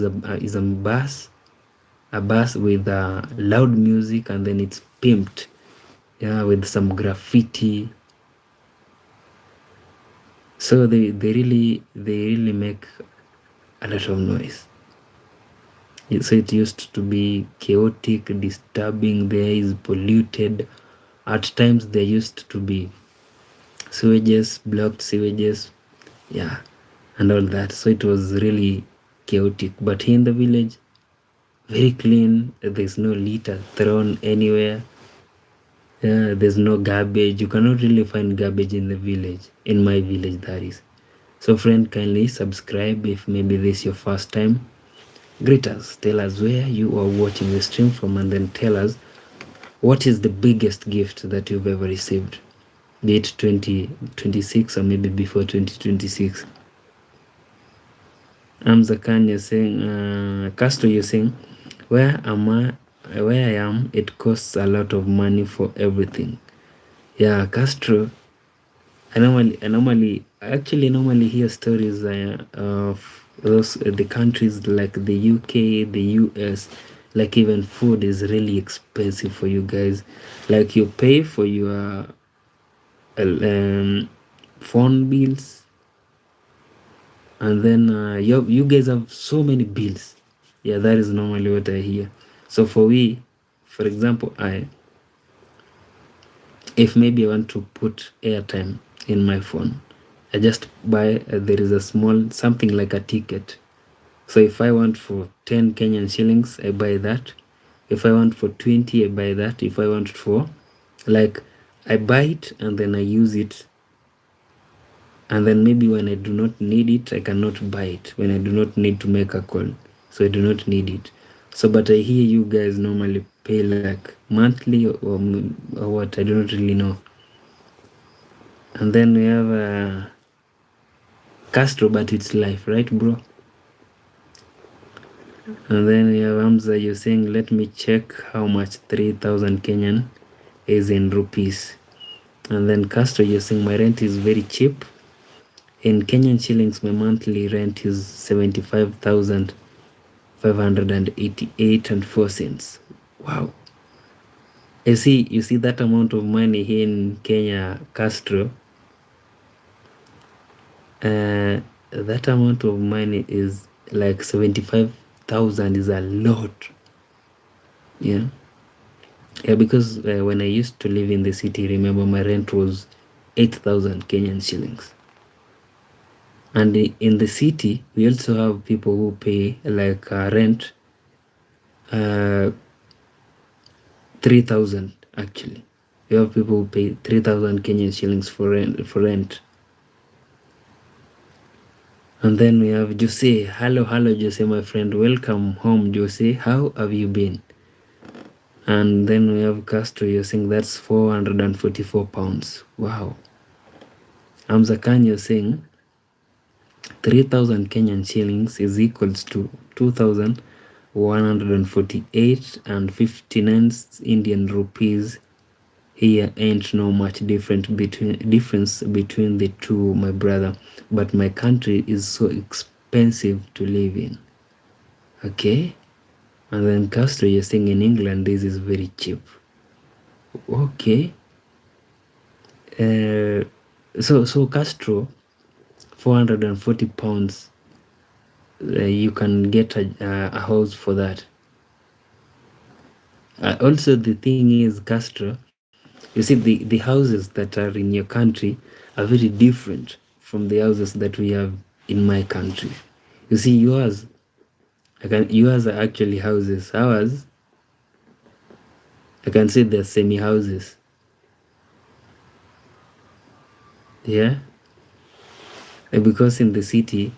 is a bus with loud music, and then it's pimped, yeah, with some graffiti. So they really make a lot of noise. So it used to be chaotic, disturbing. The air is polluted. At times there used to be sewages, blocked sewages, yeah, and all that. So it was really chaotic. But here in the village, very clean. There's no litter thrown anywhere. There's no garbage. You cannot really find garbage in the village, in my village that is. So friend, kindly subscribe if maybe this is your first time. Greet us, tell us where you are watching the stream from, and then tell us what is the biggest gift that you've ever received, be it 2026 or maybe before 2026. Amza Khan, you're saying, Castro, you're saying, where I am, it costs a lot of money for everything. Yeah, Castro, I normally hear stories of those the countries like the UK, the US, like even food is really expensive for you guys. Like you pay for your phone bills, and then you guys have so many bills. Yeah, that is normally what I hear. So for example, if maybe I want to put airtime in my phone, I just buy there is a small something like a ticket. So if I want for 10 Kenyan shillings, I buy that. If I want for 20, I buy that. If I want for I buy it and then I use it, and then maybe when I do not need it, I cannot buy it. When I do not need to make a call, so I do not need it. So but I hear you guys normally pay like monthly or what, I do not really know. And then we have Castro, but it's life, right, bro? And then we have Hamza, you're saying, let me check how much 3,000 Kenyan is in rupees. And then Castro, you're saying, my rent is very cheap. In Kenyan shillings, my monthly rent is 75,588 and 4 cents. Wow. You see that amount of money here in Kenya, Castro. That amount of money is like 75,000 is a lot. Yeah. Yeah, because when I used to live in the city, remember my rent was 8,000 Kenyan shillings. And in the city, we also have people who pay rent 3,000 actually. We have people who pay 3,000 Kenyan shillings for rent. And then we have Jose. Hello, hello, Jose, my friend. Welcome home, Jose. How have you been? And then we have Castro. You're saying that's 444 pounds. Wow. Hamza Khan, you're saying 3,000 Kenyan shillings is equals to 2,148 and 59 Indian rupees. Here ain't no much difference between the two, my brother. But my country is so expensive to live in. Okay? And then Castro, you're saying in England this is very cheap. Okay. So Castro, 440 pounds, you can get a house for that. Also, the thing is, Castro, you see, the houses that are in your country are very different from the houses that we have in my country. You see, yours are actually houses. Ours, I can say they're semi houses. Yeah, because in the city,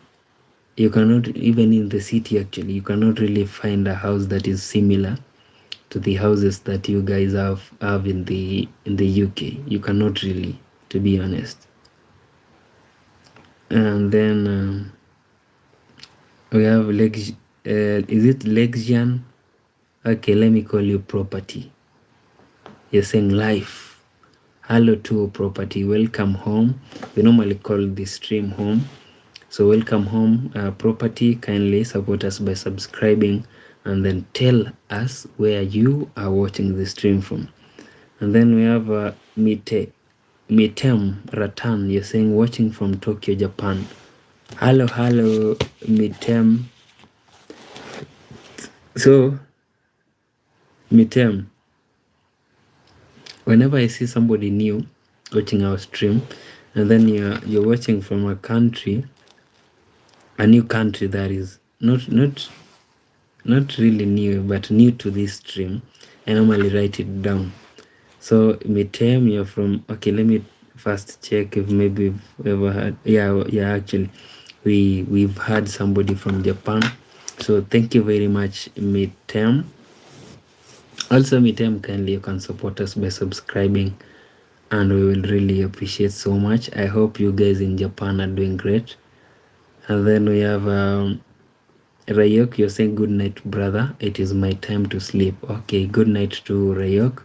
you cannot, even in the city actually, you cannot really find a house that is similar to the houses that you guys have in the UK. You cannot really, to be honest. And then we have is it Lexian? Okay, let me call you property. You're saying life. Hello to property. Welcome home. We normally call this stream home. So welcome home, property. Kindly support us by subscribing and then tell us where you are watching the stream from. And then we have Mitem Ratan. You're saying watching from Tokyo, Japan. Hello, Mitem. So, Mitem, whenever I see somebody new watching our stream, and then you're watching from a new country that is not really new, but new to this stream, I normally write it down. So Mitem, you're from, okay, let me first check if maybe we've ever had, yeah, actually we've had somebody from Japan. So thank you very much, Mitem. Also, Mitem, kindly you can support us by subscribing, and we will really appreciate so much. I hope you guys in Japan are doing great. And then we have Rayok, you're saying good night, brother. It is my time to sleep. Okay, good night to Rayok.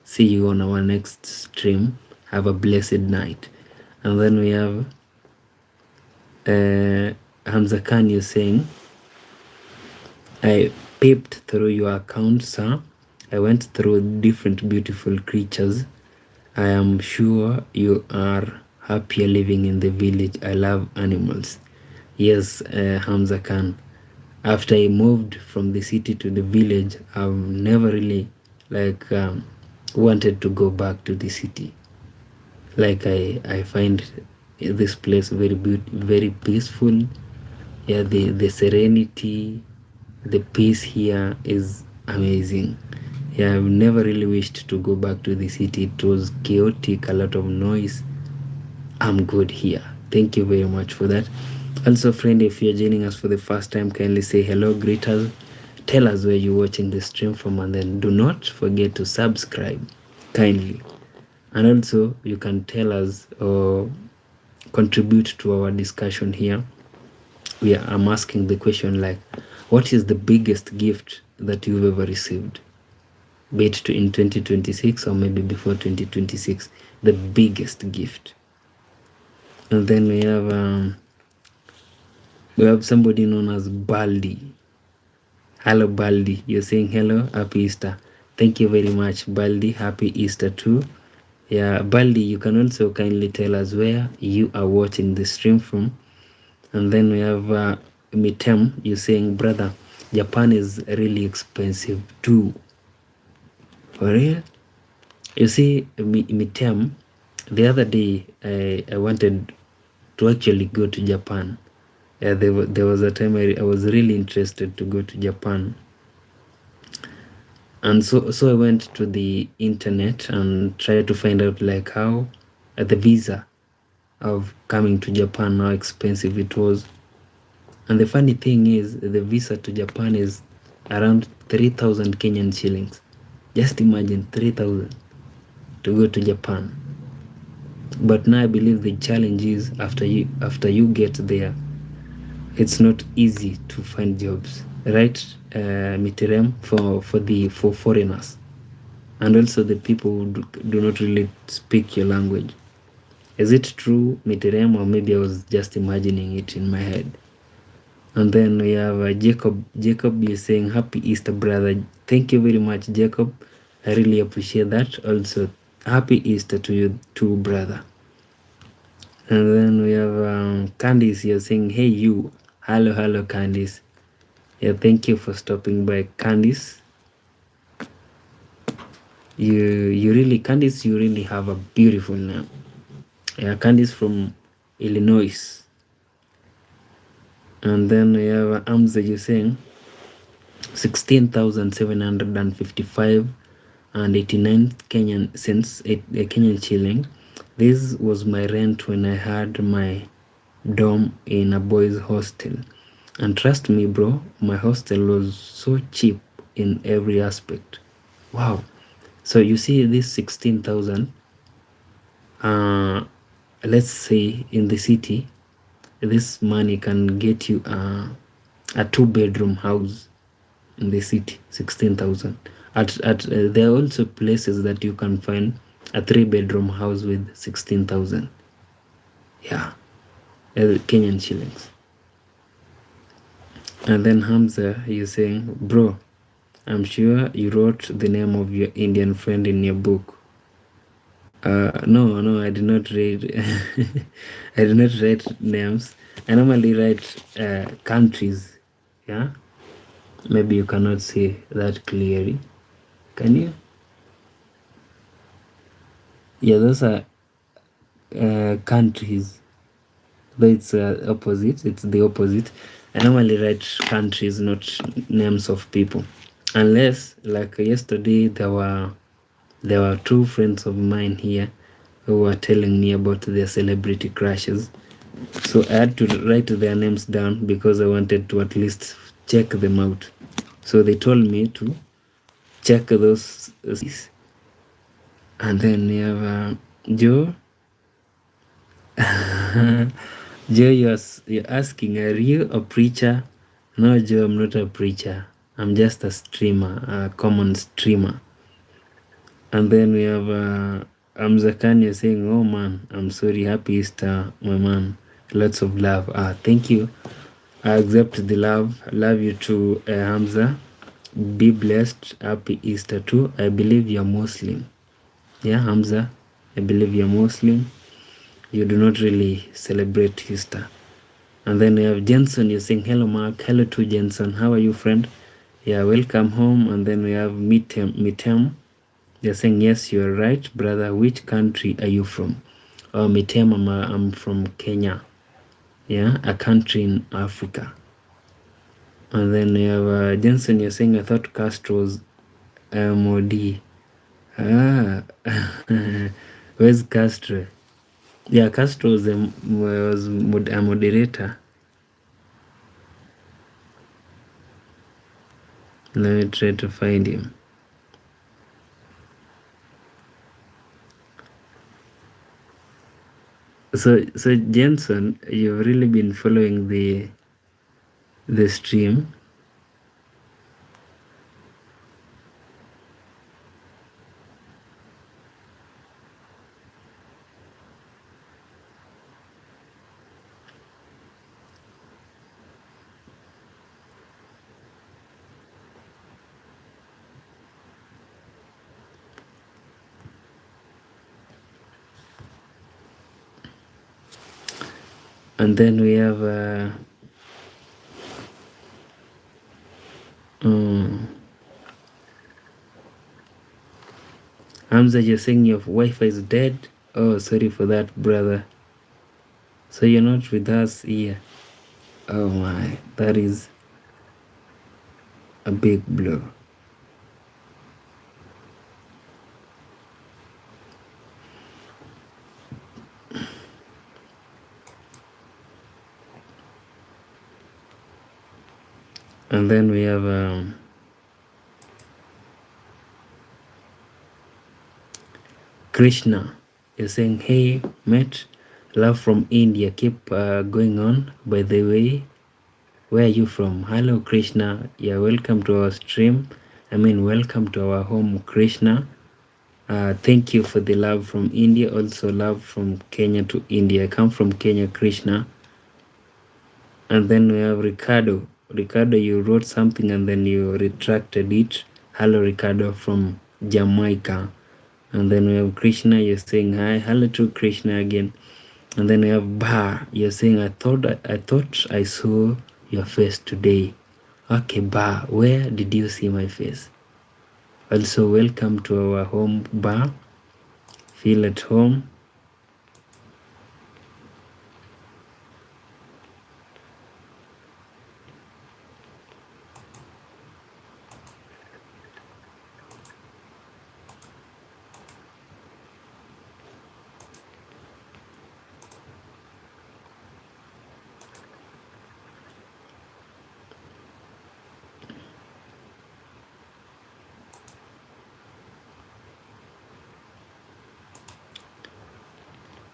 See you on our next stream. Have a blessed night. And then we have Hamza Khan, you're saying, I peeped through your account, sir. I went through different beautiful creatures. I am sure you are happier living in the village. I love animals. Yes, Hamza Khan. After I moved from the city to the village, I've never really wanted to go back to the city. Like I find this place very peaceful. Yeah, the serenity, the peace here is amazing. Yeah, I've never really wished to go back to the city. It was chaotic, a lot of noise. I'm good here. Thank you very much for that. Also, friend, if you're joining us for the first time, kindly say hello, greet us, tell us where you're watching the stream from, and then do not forget to subscribe kindly. And also, you can tell us or contribute to our discussion here. I'm asking the question like, what is the biggest gift that you've ever received? Be it in 2026 or maybe before 2026, the biggest gift. And then we have somebody known as Baldi. Hello, Baldi. You're saying hello, happy Easter. Thank you very much, Baldi. Happy Easter too. Yeah, Baldi, you can also kindly tell us where you are watching the stream from. And then we have Mitem. You're saying, brother, Japan is really expensive too. For real? You see, Mitem, the other day I wanted to actually go to Japan. There was a time I was really interested to go to Japan. And so I went to the internet and tried to find out like how the visa of coming to Japan, how expensive it was. And the funny thing is, the visa to Japan is around 3,000 Kenyan shillings. Just imagine 3,000 to go to Japan. But now I believe the challenge is after you get there, it's not easy to find jobs, right, Mitirem, for foreigners, and also the people who do not really speak your language. Is it true, Mitirem, or maybe I was just imagining it in my head? And then we have Jacob. Jacob is saying, Happy Easter, brother. Thank you very much, Jacob. I really appreciate that. Also, Happy Easter to you too, brother. And then we have Candice here saying, Hey, you. Hello, Candice. Yeah, thank you for stopping by, Candice. Candice, you really have a beautiful name. Yeah, Candice from Illinois. And then we have Amza, you're saying 16,755 and 89 Kenyan cents, a Kenyan shilling. This was my rent when I had my dorm in a boys' hostel. And trust me, bro, my hostel was so cheap in every aspect. Wow. So you see this 16,000, let's say in the city, this money can get you a 2-bedroom house in the city. 16,000. There are also places that you can find a 3-bedroom house with 16,000. Yeah, Kenyan shillings. And then Hamza, you're saying, bro, I'm sure you wrote the name of your Indian friend in your book. No, I did not read. I did not write names. I normally write countries. Yeah, maybe you cannot see that clearly. Can you? Yeah, those are countries. Though it's opposite. It's the opposite. I normally write countries, not names of people, unless like yesterday there were two friends of mine here who were telling me about their celebrity crushes. So I had to write their names down because I wanted to at least check them out. So they told me to check those. And then we have Joe. Joe, you're asking, are you a preacher? No, Joe, I'm not a preacher. I'm just a streamer, a common streamer. And then we have Amzakanya saying, oh man, I'm sorry, happy Easter, my man. Lots of love. Thank you. I accept the love. I love you too, Hamza. Be blessed. Happy Easter too. I believe you're Muslim. Yeah, Hamza. I believe you're Muslim. You do not really celebrate Easter. And then we have Jensen. You're saying, hello, Mark. Hello to Jensen. How are you, friend? Yeah, welcome home. And then we have Mitem. They're saying, yes, you're right, brother. Which country are you from? Oh, Mitem, I'm from Kenya. Yeah, a country in Africa. And then you have Jensen, you're saying, I thought Castro was MOD. Where's Castro? Yeah, Castro was a moderator. Let me try to find him. So Jensen, you've really been following the stream. And then we have Hamza, you're saying your Wi-Fi is dead. Oh, sorry for that, brother. So you're not with us here. Oh my, that is a big blow. And then we have Krishna. You're saying, hey, mate, love from India. Keep going on. By the way, where are you from? Hello, Krishna. Yeah, welcome to our stream. Welcome to our home, Krishna. Thank you for the love from India. Also, love from Kenya to India. I come from Kenya, Krishna. And then we have Ricardo. Ricardo, you wrote something and then you retracted it. Hello, Ricardo from Jamaica. And then we have Krishna, you're saying hi. Hello to Krishna again. And then we have Ba, you're saying I thought I saw your face today. Okay, Ba, where did you see my face? Also, welcome to our home, Ba. Feel at home.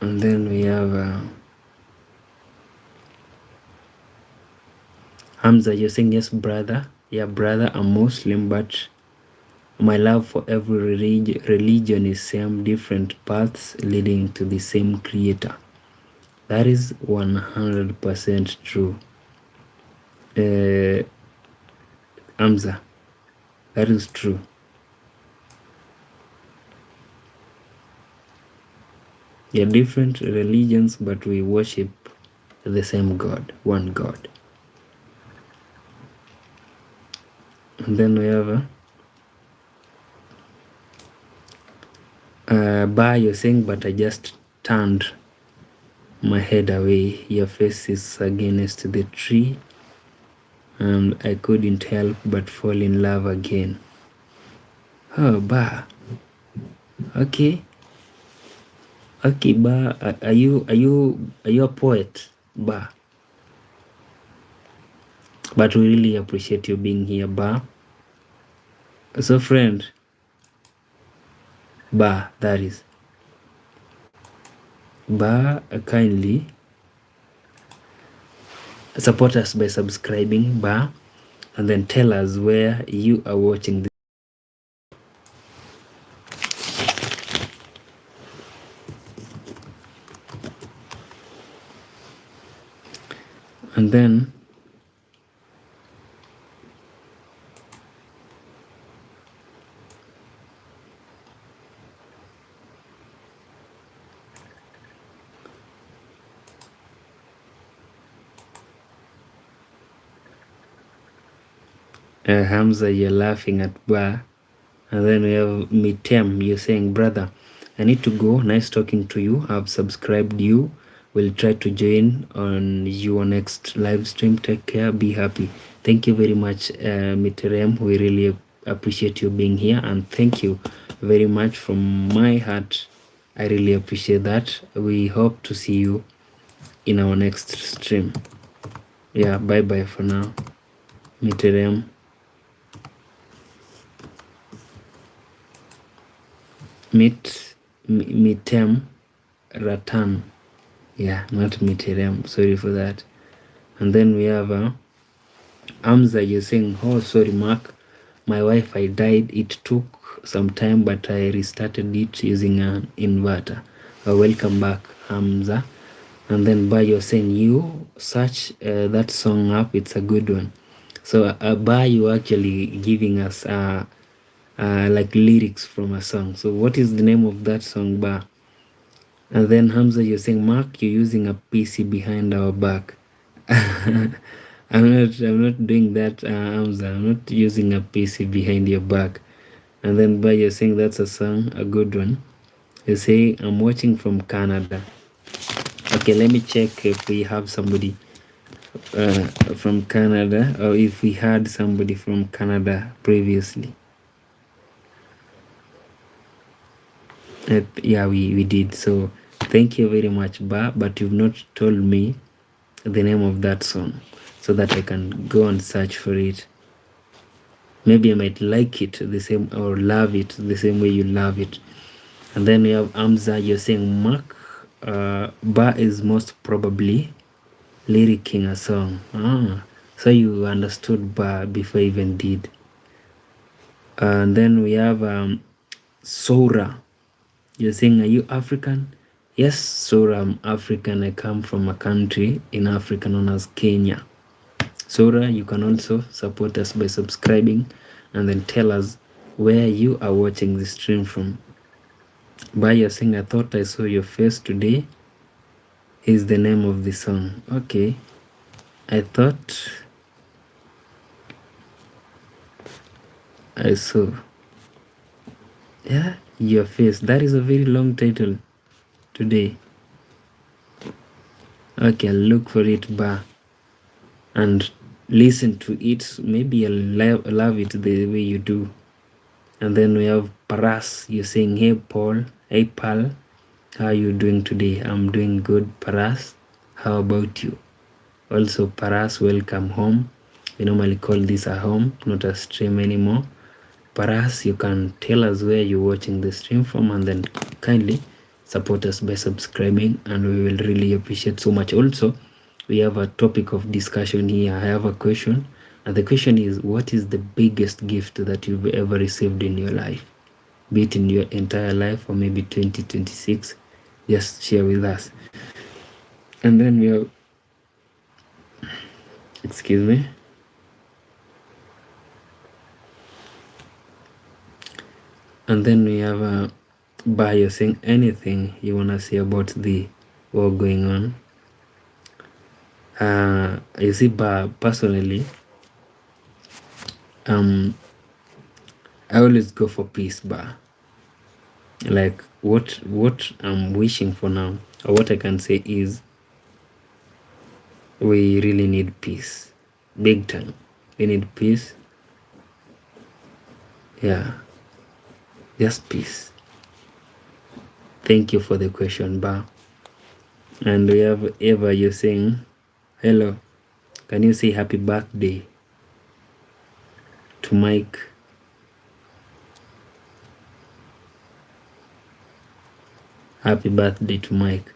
And then we have Hamza, you're saying yes, brother. Yeah, brother, I'm Muslim, but my love for every religion is same, different paths leading to the same creator. That is 100% true. Hamza, that is true. We are different religions, but we worship the same God, one God. And then we have Ba, you're saying, but I just turned my head away. Your face is against the tree, and I couldn't help but fall in love again. Oh, Ba. Okay. Okay, Ba. Are you a poet, Ba? But we really appreciate you being here, Ba. So, friend, Ba, that is. Ba, kindly support us by subscribing, Ba, and then tell us where you are watching this. And then Hamza, you're laughing at Ba. And then we have Mitem, you're saying, brother, I need to go. Nice talking to you. I've subscribed you. We'll try to join on your next live stream. Take care. Be happy. Thank you very much, Mitem. We really appreciate you being here. And thank you very much from my heart. I really appreciate that. We hope to see you in our next stream. Yeah, bye-bye for now. Mitem. Mitem Ratan. Yeah, not Mitirem. Sorry for that. And then we have Amza, you're saying, oh, sorry, Mark. My Wi-Fi died. It took some time, but I restarted it using an inverter. Welcome back, Hamza. And then Ba, you're saying, you search that song up. It's a good one. So Ba, you actually giving us like lyrics from a song. So what is the name of that song, Ba? And then Hamza, you're saying, Mark, you're using a PC behind our back. I'm not doing that, Hamza. I'm not using a PC behind your back. And then Ba, you're saying that's a song, a good one. You say, I'm watching from Canada. Okay, let me check if we have somebody from Canada, or if we had somebody from Canada previously. Yeah, we did. So thank you very much, Ba, but you've not told me the name of that song. so that I can go and search for it. Maybe I might like it the same or love it the same way you love it. And then we have Amza, you're saying Mark Ba is most probably lyricking a song. So you understood Ba before I even did. And then we have Sora. You're saying, are you African? Yes, Sora, I'm African. I come from a country in Africa known as Kenya. Sora, you can also support us by subscribing and then tell us where you are watching the stream from. By you're saying, I thought I saw your face today is the name of the song. Okay. I thought I saw. Yeah, your face. That is a very long title today. Okay, I'll look for it bar and listen to it. Maybe I'll love it the way you do. And then we have Paras. You're saying, hey Paul, hey Pal, how are you doing today? I'm doing good, Paras. How about you? Also, Paras, welcome home. We normally call this a home, not a stream anymore. Paras, you can tell us where you're watching the stream from and then kindly support us by subscribing, and we will really appreciate so much. Also, we have a topic of discussion here. I have a question, and the question is, what is the biggest gift that you've ever received in your life? Be it in your entire life or maybe 2026, just share with us. And then we have, excuse me, and then we have a bio saying anything you want to say about the war going on. You see, personally, I always go for peace, like what I'm wishing for now, or what I can say is, we really need peace, big time. We need peace. Yeah, just peace. Thank you for the question, And we have Eva, you're saying, hello, can you say happy birthday to Mike? Happy birthday to Mike.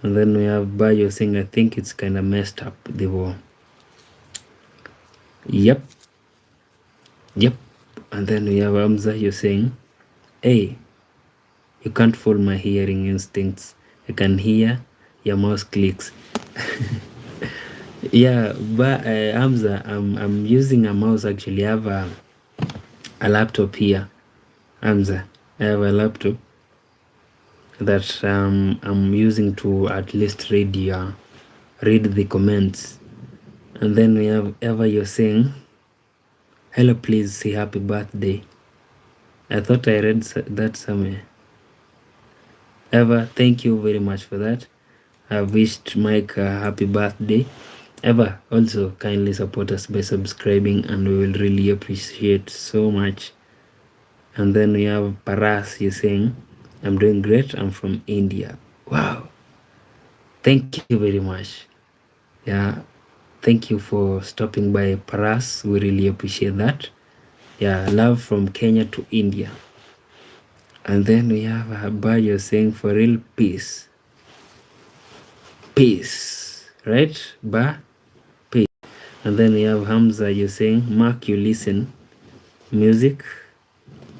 And then we have Bayo saying, I think it's kind of messed up, the war. Yep. And then we have Hamza, you're saying, hey, you can't fool my hearing instincts. I can hear your mouse clicks. Yeah, but Hamza, I'm using a mouse actually. I have a laptop here. Hamza, I have a laptop that I'm using to at least read the comments. And then we have Eva, you're saying, hello, please say happy birthday. I thought I read that somewhere. Eva, thank you very much for that. I wished Mike a happy birthday. Eva, also kindly support us by subscribing, and we will really appreciate so much. And then we have Paras, you're saying, I'm doing great, I'm from India. Wow. Thank you very much. Yeah, thank you for stopping by, Paras. We really appreciate that. Yeah, love from Kenya to India. And then we have Abayo saying, for real, peace. Peace, right? Peace. And then we have Hamza, you're saying, Mark, you listen. Music.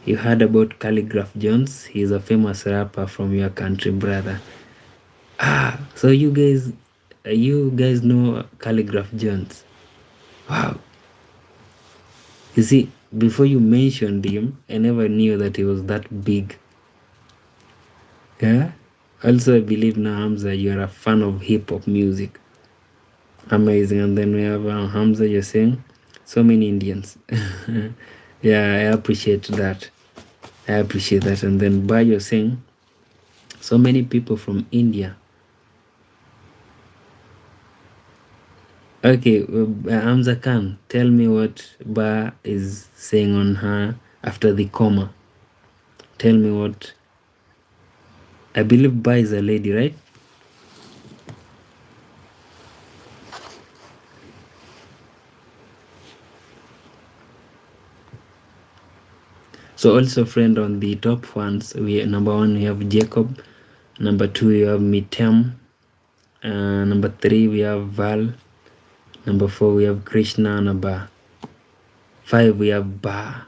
You heard about Calligraph Jones? He's a famous rapper from your country, brother. So you guys know Calligraph Jones? Wow. You see, before you mentioned him, I never knew that he was that big. Yeah. Also, I believe now, Hamza, you're a fan of hip-hop music. Amazing. And then we have Hamza, you're saying, so many Indians. Yeah, I appreciate that. And then Ba, you're saying, so many people from India. Okay, Hamza Khan, tell me what Ba is saying on her after the comma. Tell me what. I believe Ba is a lady, right? So also, friend, on the top ones, number 1 we have Jacob, number 2 we have Mitem, number 3 we have Val, number 4 we have Krishna, number 5 we have Ba.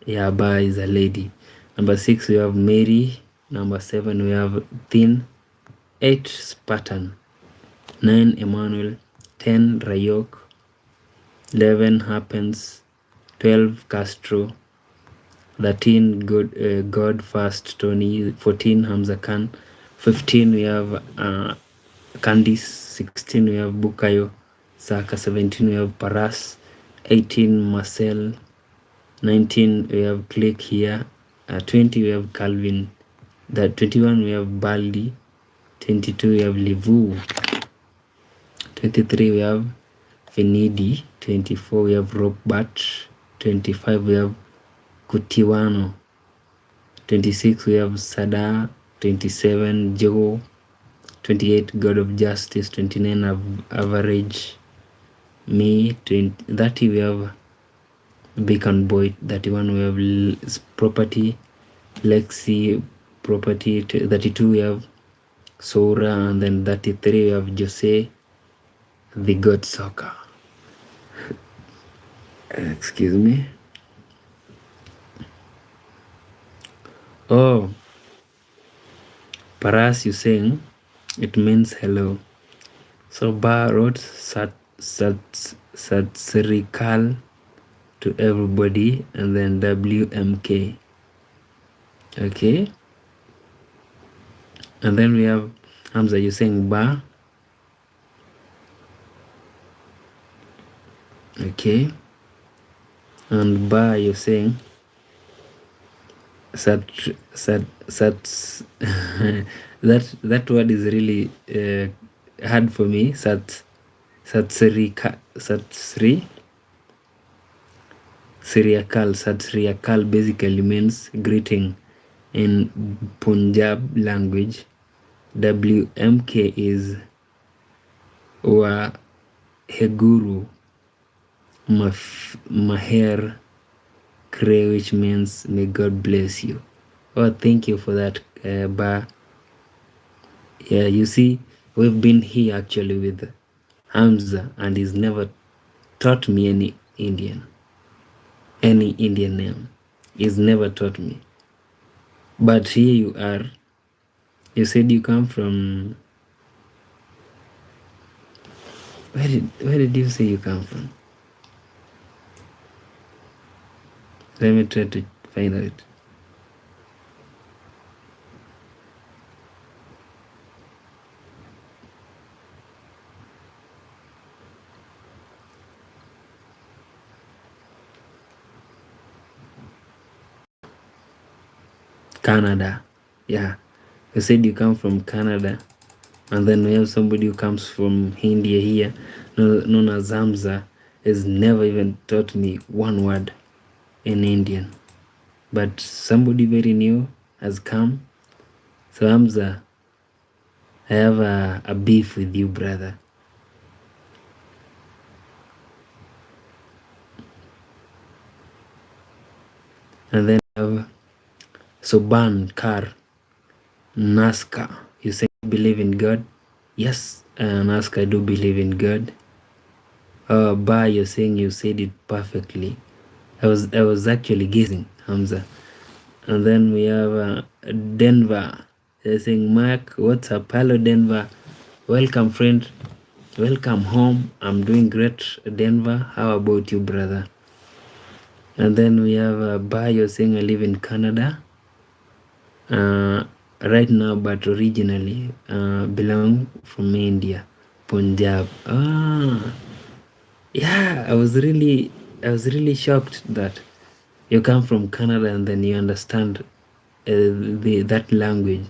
Yeah, Ba is a lady. Number 6 we have Mary, number 7 we have Thin, 8 Spartan, 9 Emmanuel, 10 Rayok, 11 Happens, 12 Castro, 13 God First Tony, 14 Hamza Khan, 15 we have Candice, 16 we have Bukayo Saka, 17 we have Paras, 18 Marcel, 19 we have Click here, 20 we have Calvin, 21 we have Baldi, 22 we have Livu, 23 we have Finidi, 24 we have Robert, 25 we have Kutiwano, 26 we have Sada, 27 Joe, 28 God of Justice, 29 Average, me, 30 we have Beacon Boy, 31 we have Property, Lexi Property, 32 we have Sora, and then 33 we have Jose the God Soccer. Excuse me. Oh, Paras, you saying it means hello. So Ba wrote Satsrikal to everybody, and then WMK. Okay. And then we have Hamza, you saying Ba. Okay. And Ba, you're saying that word is really hard for me. Satsriyakal basically means greeting in Punjab language. WMK is Wa Heguru Maher Kre, which means may God bless you. Oh, thank you for that, Ba. Yeah, you see, we've been here actually with Hamza, and he's never taught me any Indian name. He's never taught me. But here you are. You said you come from. Where did you say you come from? Let me try to find out. Canada. Yeah. You said you come from Canada. And then we have somebody who comes from India here, known as Hamza, has never even taught me one word in Indian. But somebody very new has come. So Hamza, I have a beef with you, brother. And then I have Soban Kar Naska. You say you believe in God? Yes, Naska, I do believe in God. Ba, you're saying you said it perfectly. I was actually guessing, Hamza. And then we have Denver. They're saying, Mark, what's up? Hello, Denver. Welcome, friend. Welcome home. I'm doing great, Denver. How about you, brother? And then we have Bayo saying, I live in Canada right now, but originally belong from India, Punjab. Yeah, I was really shocked that you come from Canada and then you understand that language.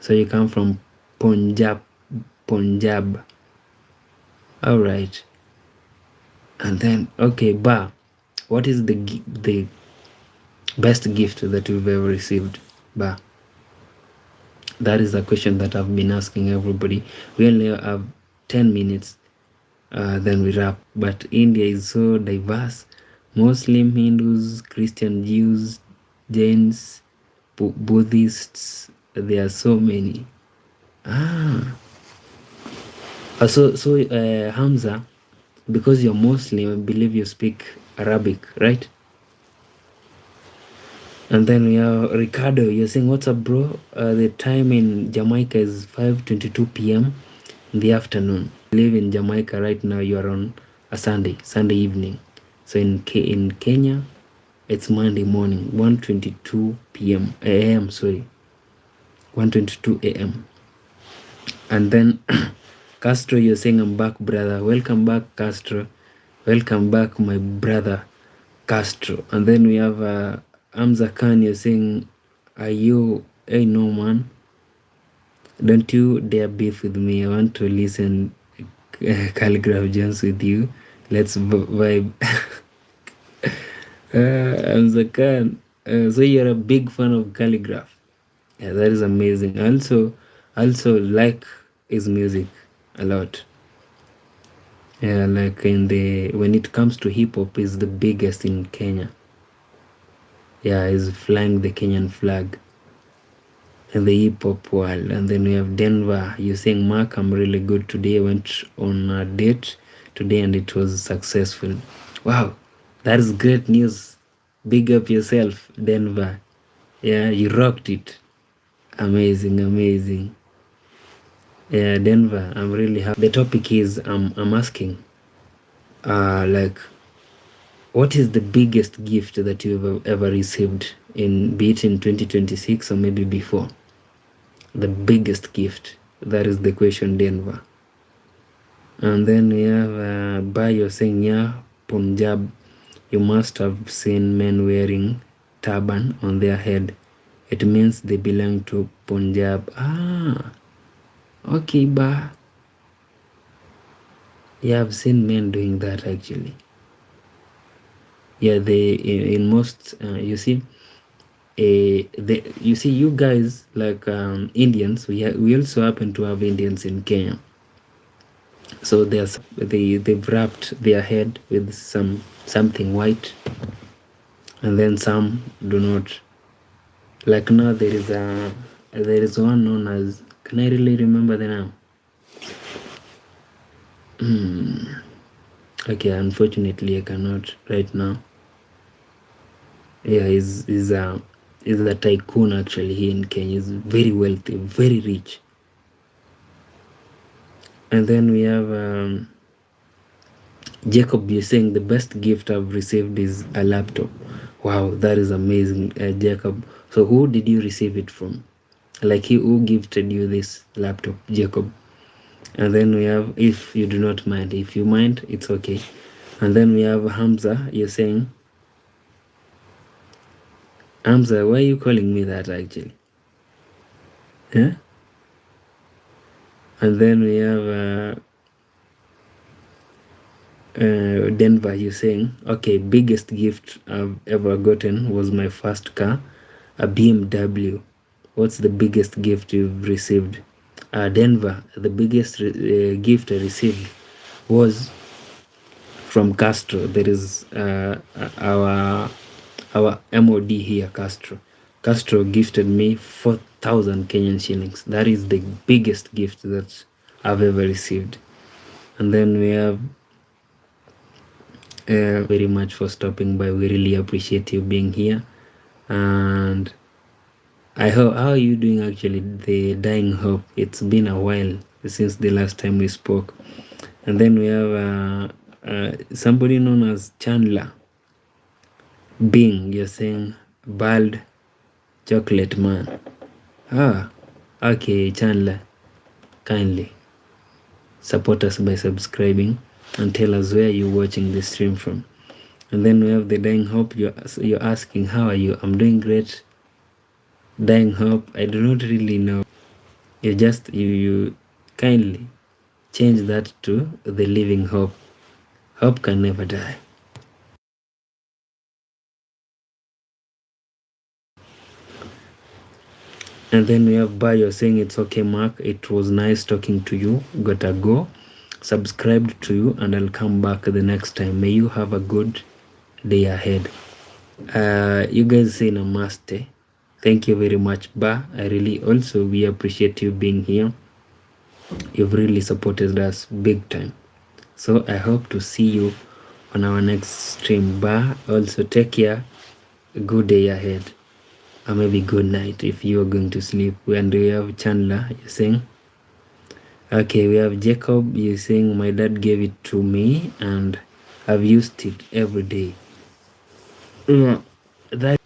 So you come from Punjab. All right. And then, okay, Ba, what is the best gift that you've ever received, Ba? That is a question that I've been asking everybody. We only have 10 minutes, then we wrap. But India is so diverse. Muslim, Hindus, Christian, Jews, Jains, Buddhists. There are so many. Hamza, because you're Muslim, I believe you speak Arabic, right? And then we have Ricardo. You're saying, "What's up, bro?" The time in Jamaica is 5:22 p.m. in the afternoon. Live in Jamaica right now. You are on a Sunday evening. So in Kenya, it's Monday morning, 1:22 p.m. a.m. Sorry, 1:22 a.m. And then Castro, you're saying, "I'm back, brother." Welcome back, Castro. Welcome back, my brother Castro. And then we have Amza Khan. You're saying, "Are you? Hey, no man. Don't you dare beef with me. I want to listen Calligraph Jones with you. Let's vibe." Amza Khan. So you're a big fan of Calligraph. Yeah, that is amazing. Also like his music a lot. Yeah, like when it comes to hip hop, is the biggest in Kenya. Yeah, he's flying the Kenyan flag in the hip hop world. And then we have Denver. You're saying, "Mark, I'm really good today. I went on a date today and it was successful." Wow, that is great news. Big up yourself, Denver. Yeah, you rocked it. Amazing. Yeah, Denver, I'm really happy. The topic is I'm asking, like, what is the biggest gift that you've ever received, be it in 2026 or maybe before? The biggest gift. That is the question, Denver. And then we have Bayo saying, "Yeah, Punjab, you must have seen men wearing turban on their head. It means they belong to Punjab." Okay, ba. Yeah, I've seen men doing that actually. Yeah, they in most you see, you guys, like Indians. We also happen to have Indians in Kenya. So they've wrapped their head with something white, and then some do not. Like now there is one known as, can I really remember the name? Okay, unfortunately I cannot right now. Yeah, he's a tycoon actually here in Kenya. He's very wealthy, very rich. And then we have Jacob. You're saying, "The best gift I've received is a laptop." Wow, that is amazing, Jacob. So who did you receive it from? Like, who gifted you this laptop, Jacob? And then we have, if you do not mind, if you mind, it's okay. And then we have Hamza. You're saying, "Hamza, why are you calling me that actually?" Yeah. And then we have Denver. You're saying, "Okay, biggest gift I've ever gotten was my first car, a BMW." What's the biggest gift you've received? Denver, the biggest gift I received was from Castro. There is our MOD here, Castro. Castro gifted me 4,000 Kenyan shillings. That is the biggest gift that I've ever received. And then we have very much for stopping by. We really appreciate you being here. And how are you doing actually? The Dying Hope. It's been a while since the last time we spoke. And then we have somebody known as Chandler Bing. You're saying, "Bald chocolate man." Okay, Chandler, kindly support us by subscribing and tell us where you're watching the stream from. And then we have the Dying Hope. You're asking, "How are you?" I'm doing great. Dying Hope, I do not really know. You kindly change that to the Living Hope. Hope can never die. And then we have Bayo saying, "It's okay, Mark. It was nice talking to you. Gotta go. Subscribed to you and I'll come back the next time. May you have a good day ahead." You guys say namaste. Thank you very much, Ba. We appreciate you being here. You've really supported us big time. So I hope to see you on our next stream. Ba, also take care. Good day ahead. Or maybe good night if you are going to sleep. And we have Chandler, you're saying. Okay, we have Jacob, you're saying my dad gave it to me and I've used it every day. Yeah, that.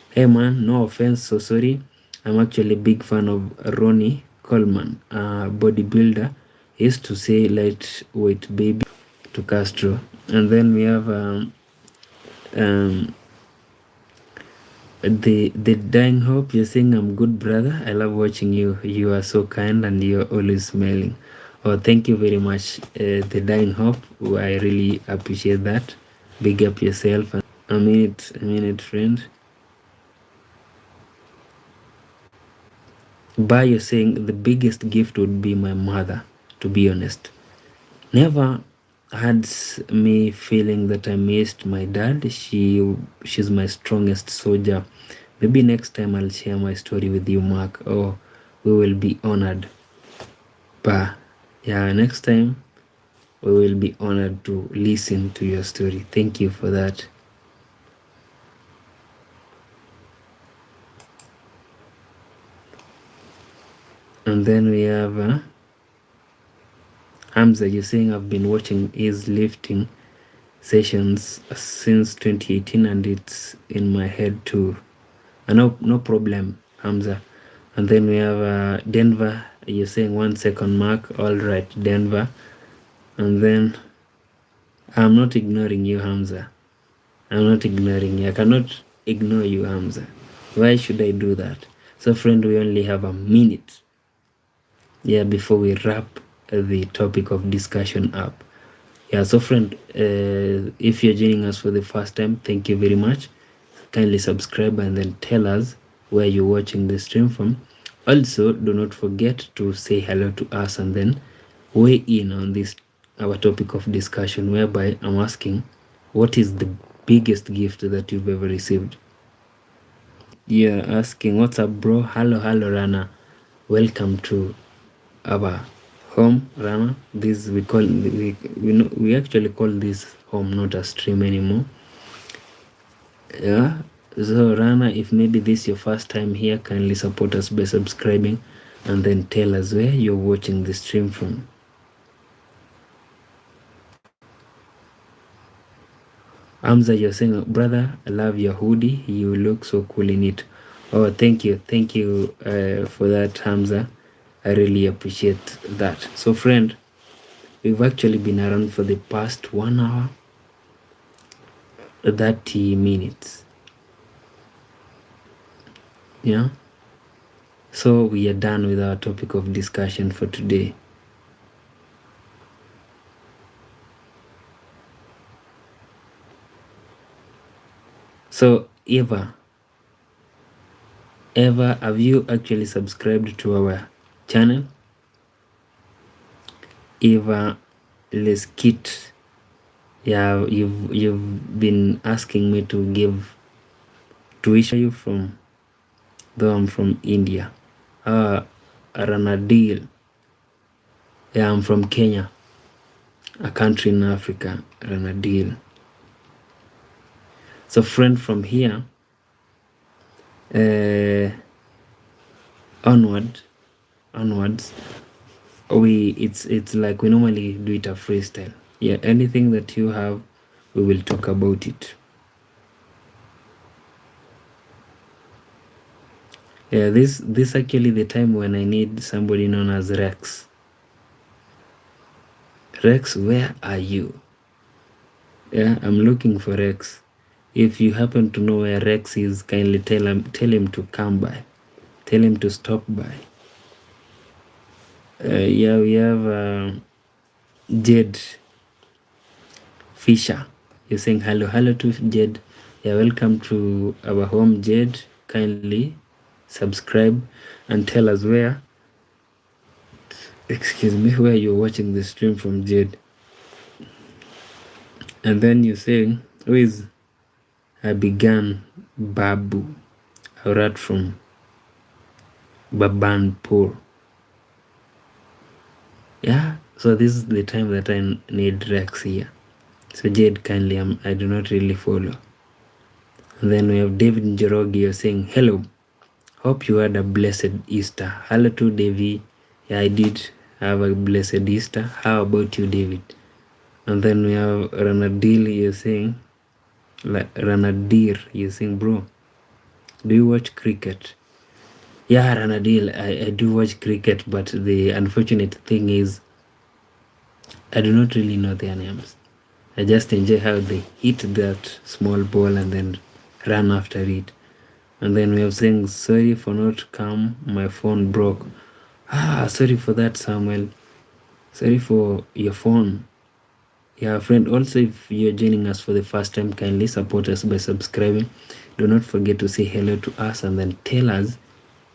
Hey man, no offense, so sorry. I'm actually a big fan of Ronnie Coleman, a bodybuilder. He used to say lightweight baby to Castro. And then we have um, the dying hope. You're saying I'm good, brother. I love watching you. You are so kind and you're always smiling. Oh, thank you very much, the dying hope. I really appreciate that. Big up yourself. A minute, friend. By you're saying the biggest gift would be my mother, to be honest. Never had me feeling that I missed my dad. She's my strongest soldier. Maybe next time I'll share my story with you, Mark. Oh, we will be honored. But yeah, next time we will be honored to listen to your story. Thank you for that. And then we have Hamza. You're saying I've been watching his lifting sessions since 2018 and it's in my head too. No problem, Hamza. And then we have Denver. You're saying 1 second, Mark. All right, Denver. And then I'm not ignoring you, Hamza. I'm not ignoring you. I cannot ignore you, Hamza. Why should I do that? So friend, we only have a minute, yeah, before we wrap the topic of discussion up. Yeah, so friend, if you're joining us for the first time, thank you very much. Kindly subscribe and then tell us where you're watching the stream from. Also, do not forget to say hello to us and then weigh in on this our topic of discussion, whereby I'm asking, what is the biggest gift that you've ever received? Yeah, asking, what's up, bro? Hello, Rana. Welcome to our home, Rana. This we actually call this home, not a stream anymore. Yeah, so Rana, if maybe this is your first time here, kindly support us by subscribing and then tell us where you're watching the stream from. Hamza, you're saying, brother, I love your hoodie. You look so cool in it. Oh, thank you for that, Hamza. I really appreciate that. So friend, we've actually been around for the past 1 hour 30 minutes. Yeah, so we are done with our topic of discussion for today. So Eva, have you actually subscribed to our channel? Eva Leskit, yeah, you've been asking me to give tuition. You from? Though I'm from India. Ranadil, yeah, I'm from Kenya, a country in Africa. Ranadil. So friend, from here onwards, it's like we normally do it a freestyle. Yeah, anything that you have, we will talk about it. Yeah, this actually the time when I need somebody known as Rex. Rex, where are you? Yeah, I'm looking for Rex. If you happen to know where Rex is, kindly tell him to come by. Tell him to stop by. Yeah, we have Jed Fisher. You're saying hello to Jed. Yeah, welcome to our home, Jed. Kindly subscribe and tell us where you're watching the stream from, Jed. And then you're saying, who is I began Babu. I wrote from Babanpur. Yeah, so this is the time that I need Rex here. So Jade, kindly, I do not really follow. And then we have David Njorogi saying, hello, hope you had a blessed Easter. Hello to Davy. Yeah, I did have a blessed Easter. How about you, David? And then we have Ranadil, you're saying, Ranadir, you're saying, bro, do you watch cricket? Yeah, Ranadil, I do watch cricket, but the unfortunate thing is I do not really know their names. I just enjoy how they hit that small ball and then run after it. And then we have saying, sorry for not come, my phone broke. Sorry for that, Samuel. Sorry for your phone. Yeah, friend, also if you're joining us for the first time, kindly support us by subscribing. Do not forget to say hello to us and then tell us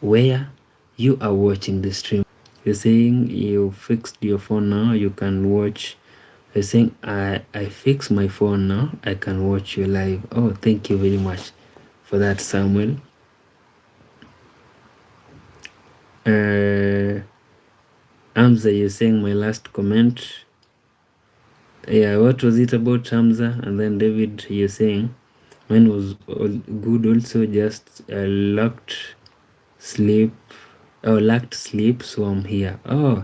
where you are watching the stream. You're saying you fixed your phone now, you can watch. You're saying I fixed my phone now, I can watch you live. Oh, thank you very much for that, Samuel. Hamza, you're saying my last comment. Yeah, what was it about Hamza? And then David, you're saying mine was good also, just lacked sleep. Oh, lacked sleep, so I'm here. Oh,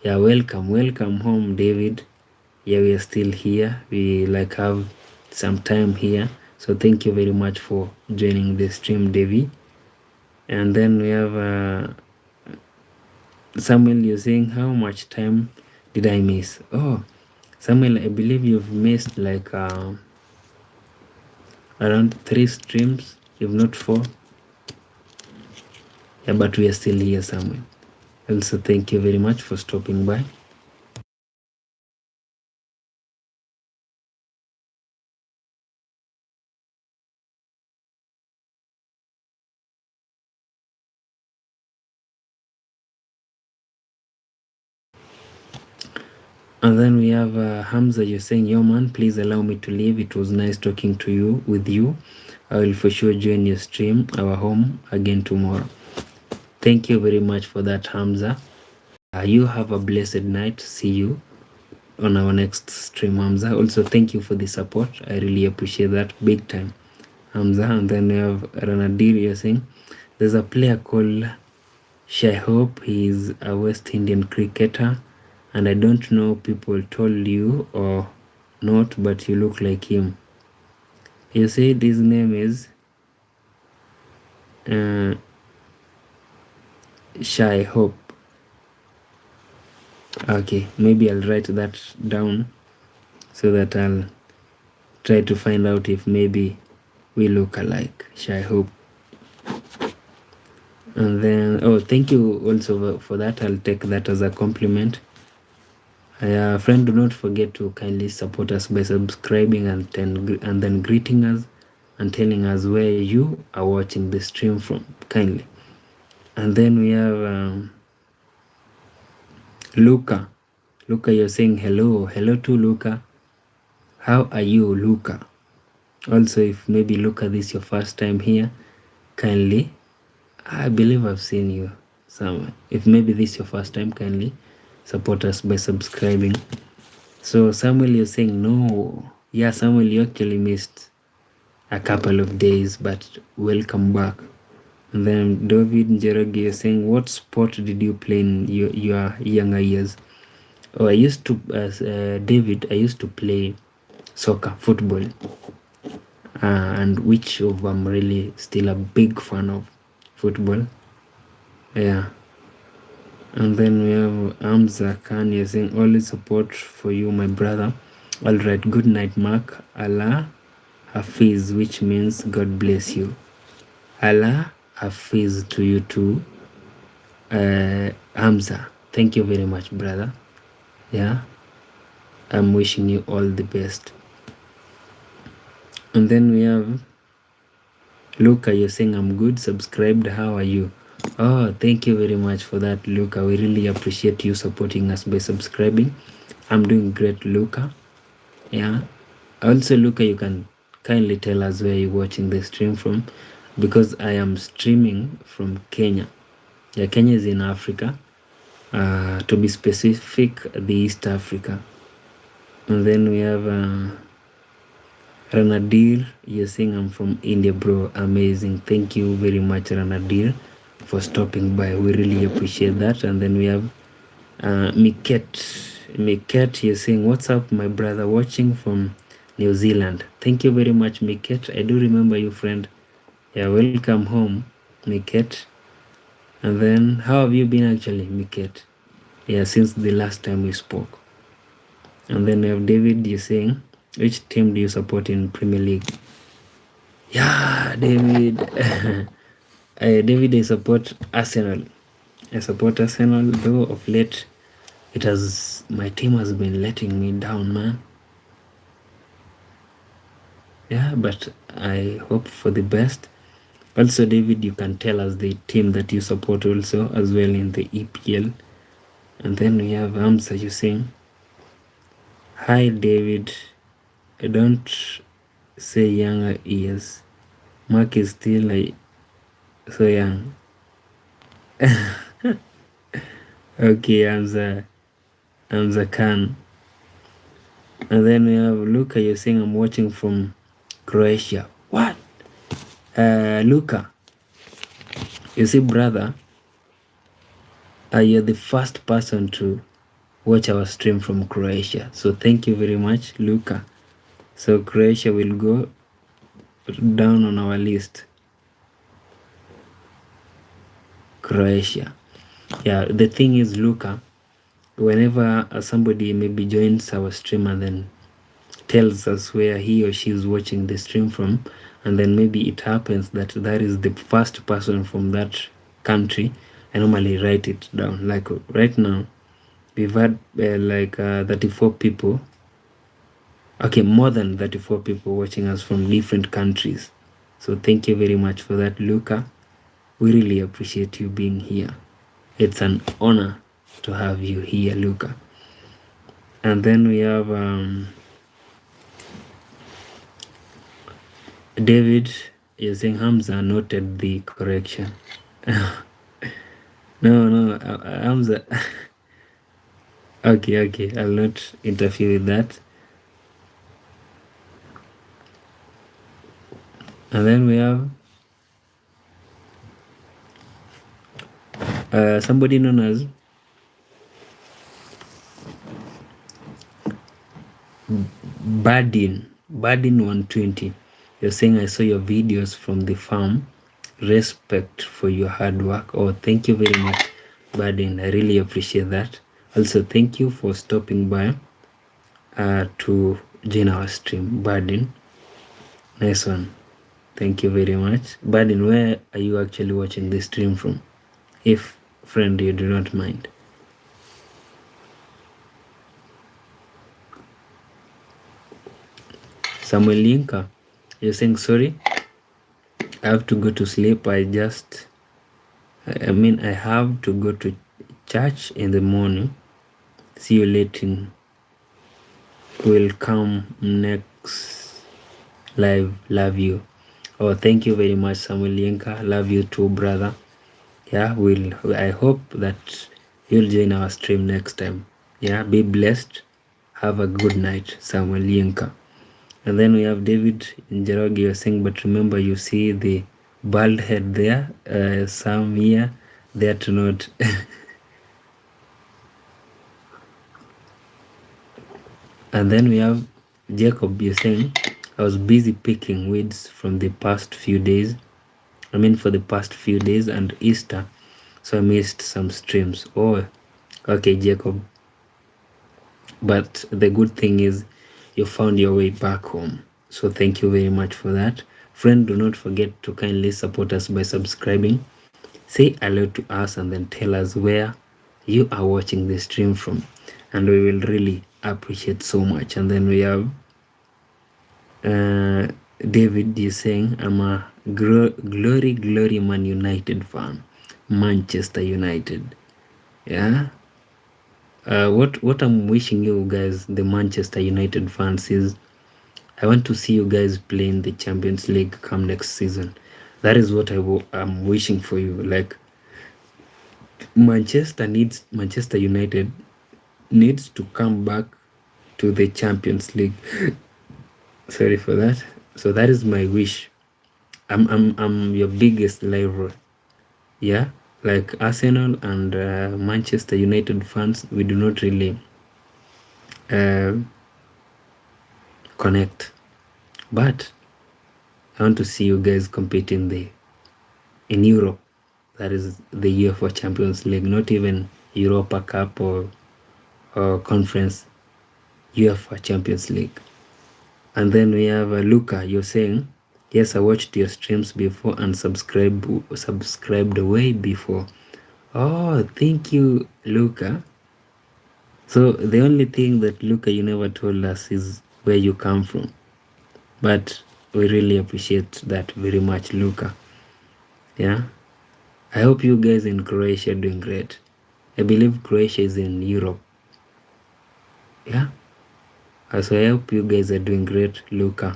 yeah, welcome home, David. Yeah, we are still here. We have some time here. So thank you very much for joining the stream, David. And then we have Samuel, you're saying how much time did I miss? Oh, Samuel, I believe you've missed around 3 streams, if not 4. Yeah, but we are still here, Samuel. Also, thank you very much for stopping by. And then we have Hamza, you're saying, yo man, please allow me to leave. It was nice talking to you with you. I will for sure join your stream, our home, again tomorrow. Thank you very much for that, Hamza. You have a blessed night. See you on our next stream, Hamza. Also, thank you for the support. I really appreciate that big time, Hamza. And then we have Ranadir, you're saying, there's a player called Shai Hope. He's a West Indian cricketer. And I don't know people told you or not, but you look like him. You said his name is Shai Hope. Okay, maybe I'll write that down so that I'll try to find out if maybe we look alike. Shai Hope. And then, oh, thank you also for that. I'll take that as a compliment. Friend, do not forget to kindly support us by subscribing and then greeting us and telling us where you are watching the stream from, kindly. And then we have Luca. Luca, you're saying hello to Luca. How are you, Luca? Also, if maybe Luca, this is your first time here, kindly, I believe I've seen you somewhere. If maybe this is your first time, kindly support us by subscribing. So Samuel, you're saying no. Yeah, Samuel, you actually missed a couple of days, but welcome back. And then David Njoroge, you're saying, what sport did you play in your younger years? Oh, I used to, David, I used to play soccer, football. And which of I'm really still a big fan of football. Yeah. And then we have Hamza Khan, you're saying, always support for you, my brother. All right, good night, Mark. Allah Hafiz, which means God bless you. Allah Hafiz to you too, Hamza. Thank you very much, brother. Yeah, I'm wishing you all the best. And then we have Luca, you're saying I'm good, subscribed. How are you? Oh, thank you very much for that, Luca. We really appreciate you supporting us by subscribing. I'm doing great, Luca. Yeah. Also, Luca, you can kindly tell us where you're watching the stream from, because I am streaming from Kenya. Yeah, Kenya is in Africa, to be specific, the East Africa. And then we have Ranadir, you're saying I'm from India, bro. Amazing. Thank you very much, Ranadir, for stopping by. We really appreciate that. And then we have Miket, you're saying, what's up, my brother, watching from New Zealand. Thank you very much, Miket. I do remember you, friend. Yeah, welcome home, Miket. And then, how have you been actually, Miket? Yeah, since the last time we spoke. And then we have David, you're saying, which team do you support in Premier League? Yeah, David. David, I support Arsenal. I support Arsenal, though of late my team has been letting me down, man. Yeah, but I hope for the best. Also, David, you can tell us the team that you support also as well in the EPL. And then we have Amsa, you saying, hi, David. I don't say younger years. Mark is still like so young. Okay, Amza Khan. And then we have Luca, you're saying I'm watching from Croatia. What? Luca, you see, brother, you're the first person to watch our stream from Croatia. So thank you very much, Luca. So Croatia will go down on our list. Croatia. Yeah, the thing is, Luca, whenever somebody maybe joins our stream and then tells us where he or she is watching the stream from, and then maybe it happens that that is the first person from that country, I normally write it down. Like right now, we've had 34 people, okay, more than 34 people watching us from different countries. So thank you very much for that, Luca. We really appreciate you being here. It's an honor to have you here, Luca. And then we have David, you're saying Hamza noted the correction. No, Hamza. Okay, I'll not interfere with that. And then we have somebody known as Badin 120. You're saying, I saw your videos from the farm. Respect for your hard work. Oh, thank you very much, Badin. I really appreciate that. Also, thank you for stopping by to join our stream, Badin. Nice one. Thank you very much. Badin, where are you actually watching the stream from? If, friend, you do not mind. Samuel Linka, you're saying, sorry, I have to go to sleep. I have to go to church in the morning. See you later. Will come next live. Love you. Oh, thank you very much, Samuel Linka. Love you too, brother. Yeah, I hope that you'll join our stream next time. Yeah, be blessed. Have a good night, Samuel Linka. And then we have David Njoroge, you're saying, but remember, you see the bald head there, some here, there to note. And then we have Jacob, you're saying, I was busy picking weeds for the past few days and Easter, so I missed some streams. Oh, okay, Jacob. But the good thing is you found your way back home. So thank you very much for that. Friend, do not forget to kindly support us by subscribing. Say hello to us and then tell us where you are watching the stream from. And we will really appreciate so much. And then we have David is saying, I'm a glory Man United fan. Manchester United. Yeah. What I'm wishing you guys, the Manchester United fans, is I want to see you guys play in the Champions League come next season. That is what I'm wishing for you. Like Manchester United needs to come back to the Champions League. Sorry for that. So that is my wish. I'm your biggest rival. Yeah, like Arsenal and Manchester United fans, we do not really uh, connect. But I want to see you guys competing in Europe. That is the year for Champions League, not even Europa Cup or conference. UEFA Champions League. And then we have Luca. You're saying, yes, I watched your streams before and subscribed way before. Oh, thank you, Luca. So the only thing that, Luca, you never told us is where you come from. But we really appreciate that very much, Luca. Yeah. I hope you guys in Croatia are doing great. I believe Croatia is in Europe. Yeah. So I hope you guys are doing great, Luca.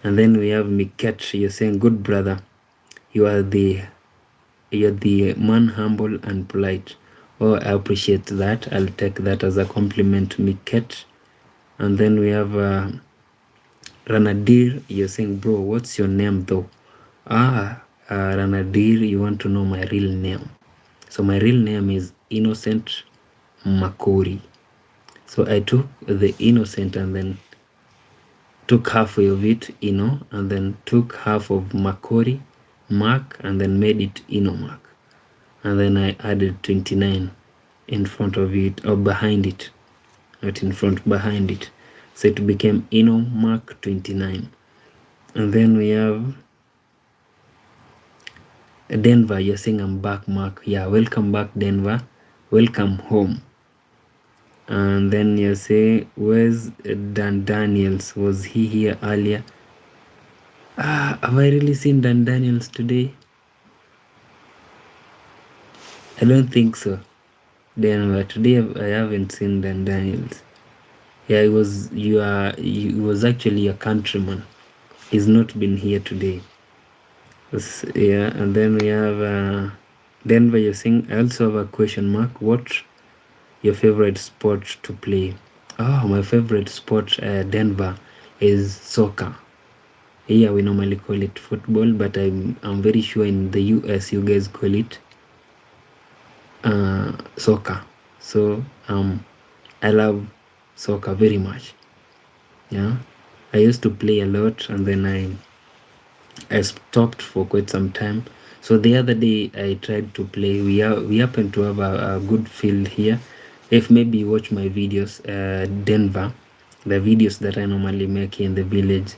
And then we have Miket. You're saying, good brother. You're the man, humble and polite. Oh, I appreciate that. I'll take that as a compliment, Miket. And then we have Ranadir. You're saying, bro, what's your name though? Ranadir, you want to know my real name. So my real name is Innocent Makori. So I took the Innocent and then took half of it, and then took half of Makori, Mark, and then made it Mark. And then I added 29 in front of it, or behind it, not in front, behind it. So it became Mark 29. And then we have Denver. You're saying I'm back, Mark. Yeah, welcome back, Denver. Welcome home. And then you say, where's Dan Daniels? Was he here earlier? Have I really seen Dan Daniels today? I don't think so. Denver. Today I haven't seen Dan Daniels. Yeah, he was actually a countryman. He's not been here today. Yeah, and then we have Denver. You're saying, I also have a question mark. What your favorite sport to play? Oh, my favorite sport, Denver, is soccer. Here we normally call it football, but I'm very sure in the US you guys call it soccer. So I love soccer very much. Yeah, I used to play a lot, and then I stopped for quite some time. So the other day I tried to play. We happen to have a good field here. If maybe you watch my videos, Denver, the videos that I normally make here in the village,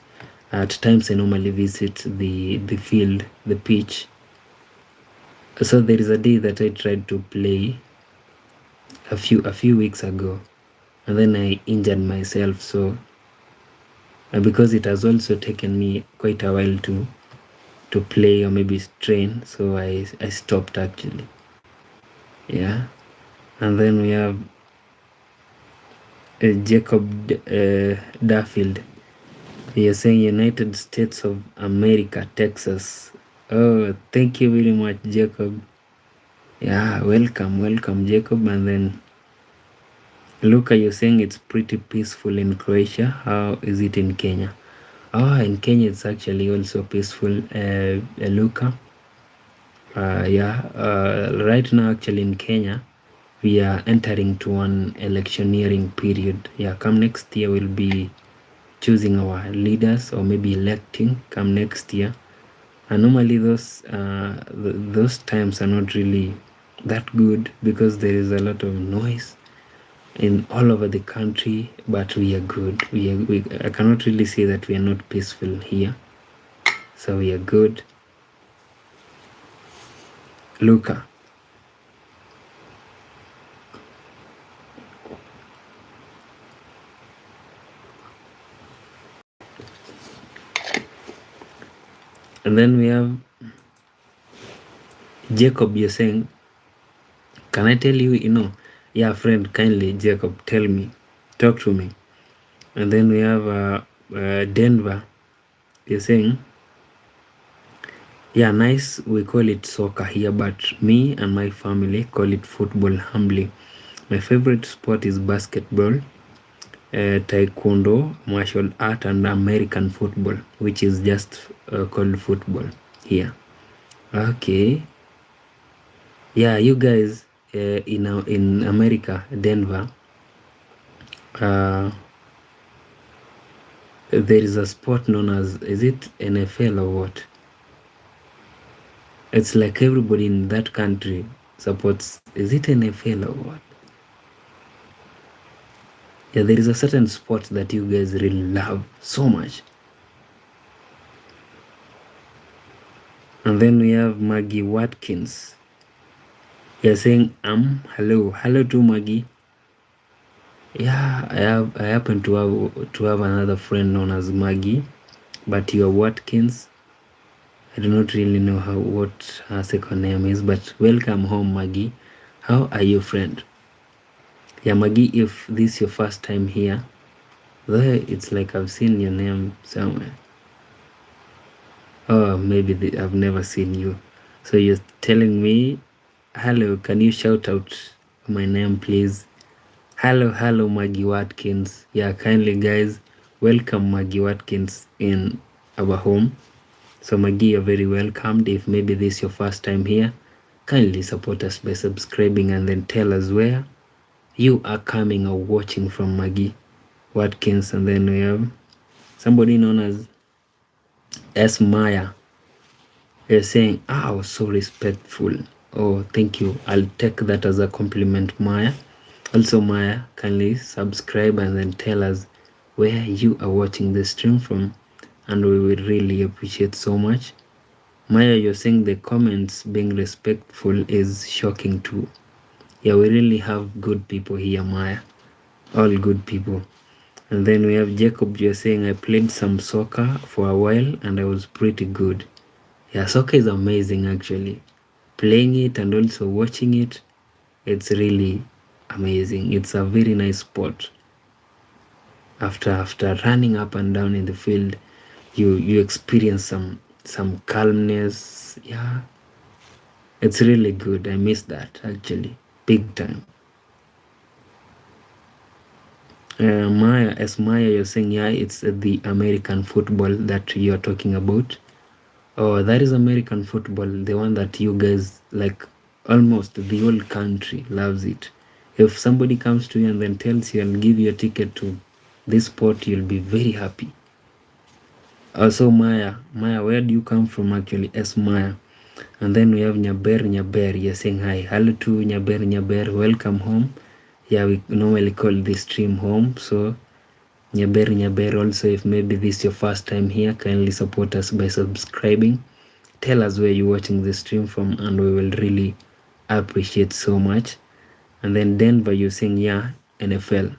at times I normally visit the field, the pitch. So there is a day that I tried to play a few weeks ago, and then I injured myself. So because it has also taken me quite a while to play or maybe train, so I stopped actually. Yeah. And then we have Jacob Duffield. You're saying United States of America, Texas. Oh, thank you very much, Jacob. Yeah, welcome, Jacob. And then Luca, you're saying it's pretty peaceful in Croatia. How is it in Kenya? In Kenya it's actually also peaceful, Luca. Right now actually in Kenya we are entering to an electioneering period. Yeah, come next year we'll be choosing our leaders, or maybe electing come next year. And normally those times are not really that good because there is a lot of noise in all over the country, but we are good. I cannot really say that we are not peaceful here, so we are good. Luca. And then we have Jacob. You're saying, can I tell you, yeah, friend, kindly, Jacob, tell me, talk to me. And then we have Denver, you're saying, yeah, nice. We call it soccer here, but me and my family call it football humbly. My favorite sport is basketball, taekwondo, martial art, and American football, which is just called football here. Okay. Yeah, you guys in America, Denver, uh, there is a sport known as, is it NFL or what? It's like everybody in that country supports, is it NFL or what? Yeah, there is a certain sport that you guys really love so much. And then we have Maggie Watkins. You're saying hello. Hello to Maggie. Yeah, I happen to have another friend known as Maggie, but you're Watkins. I do not really know what her second name is, but welcome home, Maggie. How are you, friend? Yeah, Maggie, if this is your first time here, though it's like I've seen your name somewhere. Oh, maybe I've never seen you. So you're telling me, hello, can you shout out my name, please? Hello, Maggie Watkins. Yeah, kindly, guys, welcome Maggie Watkins in our home. So Maggie, you're very welcomed. If maybe this is your first time here, kindly support us by subscribing and then tell us where you are coming or watching from, Maggie Watkins. And then we have somebody known as S. Maya. You're saying, oh, so respectful. Oh, thank you. I'll take that as a compliment, Maya. Also, Maya, kindly subscribe and then tell us where you are watching the stream from, and we will really appreciate so much. Maya, you're saying the comments being respectful is shocking too. Yeah, we really have good people here, Maya. All good people. And then we have Jacob, you're saying, I played some soccer for a while and I was pretty good. Yeah, soccer is amazing actually. Playing it and also watching it, it's really amazing. It's a very nice sport. After running up and down in the field, you experience some calmness. Yeah, it's really good. I miss that actually, big time. Maya, as Maya, you're saying, yeah, it's the American football that you're talking about. Oh, that is American football, the one that you guys like. Almost the whole country loves it. If somebody comes to you and then tells you, I'll give you a ticket to this sport, you'll be very happy. Also, Maya, where do you come from actually? As Maya. And then we have Nyaber. You're saying hi. Hello to Nyaber. Welcome home. Yeah, we normally call this stream home. So Nyaber also, if maybe this is your first time here, kindly support us by subscribing. Tell us where you're watching the stream from and we will really appreciate so much. And then Denver, you're saying, yeah, NFL,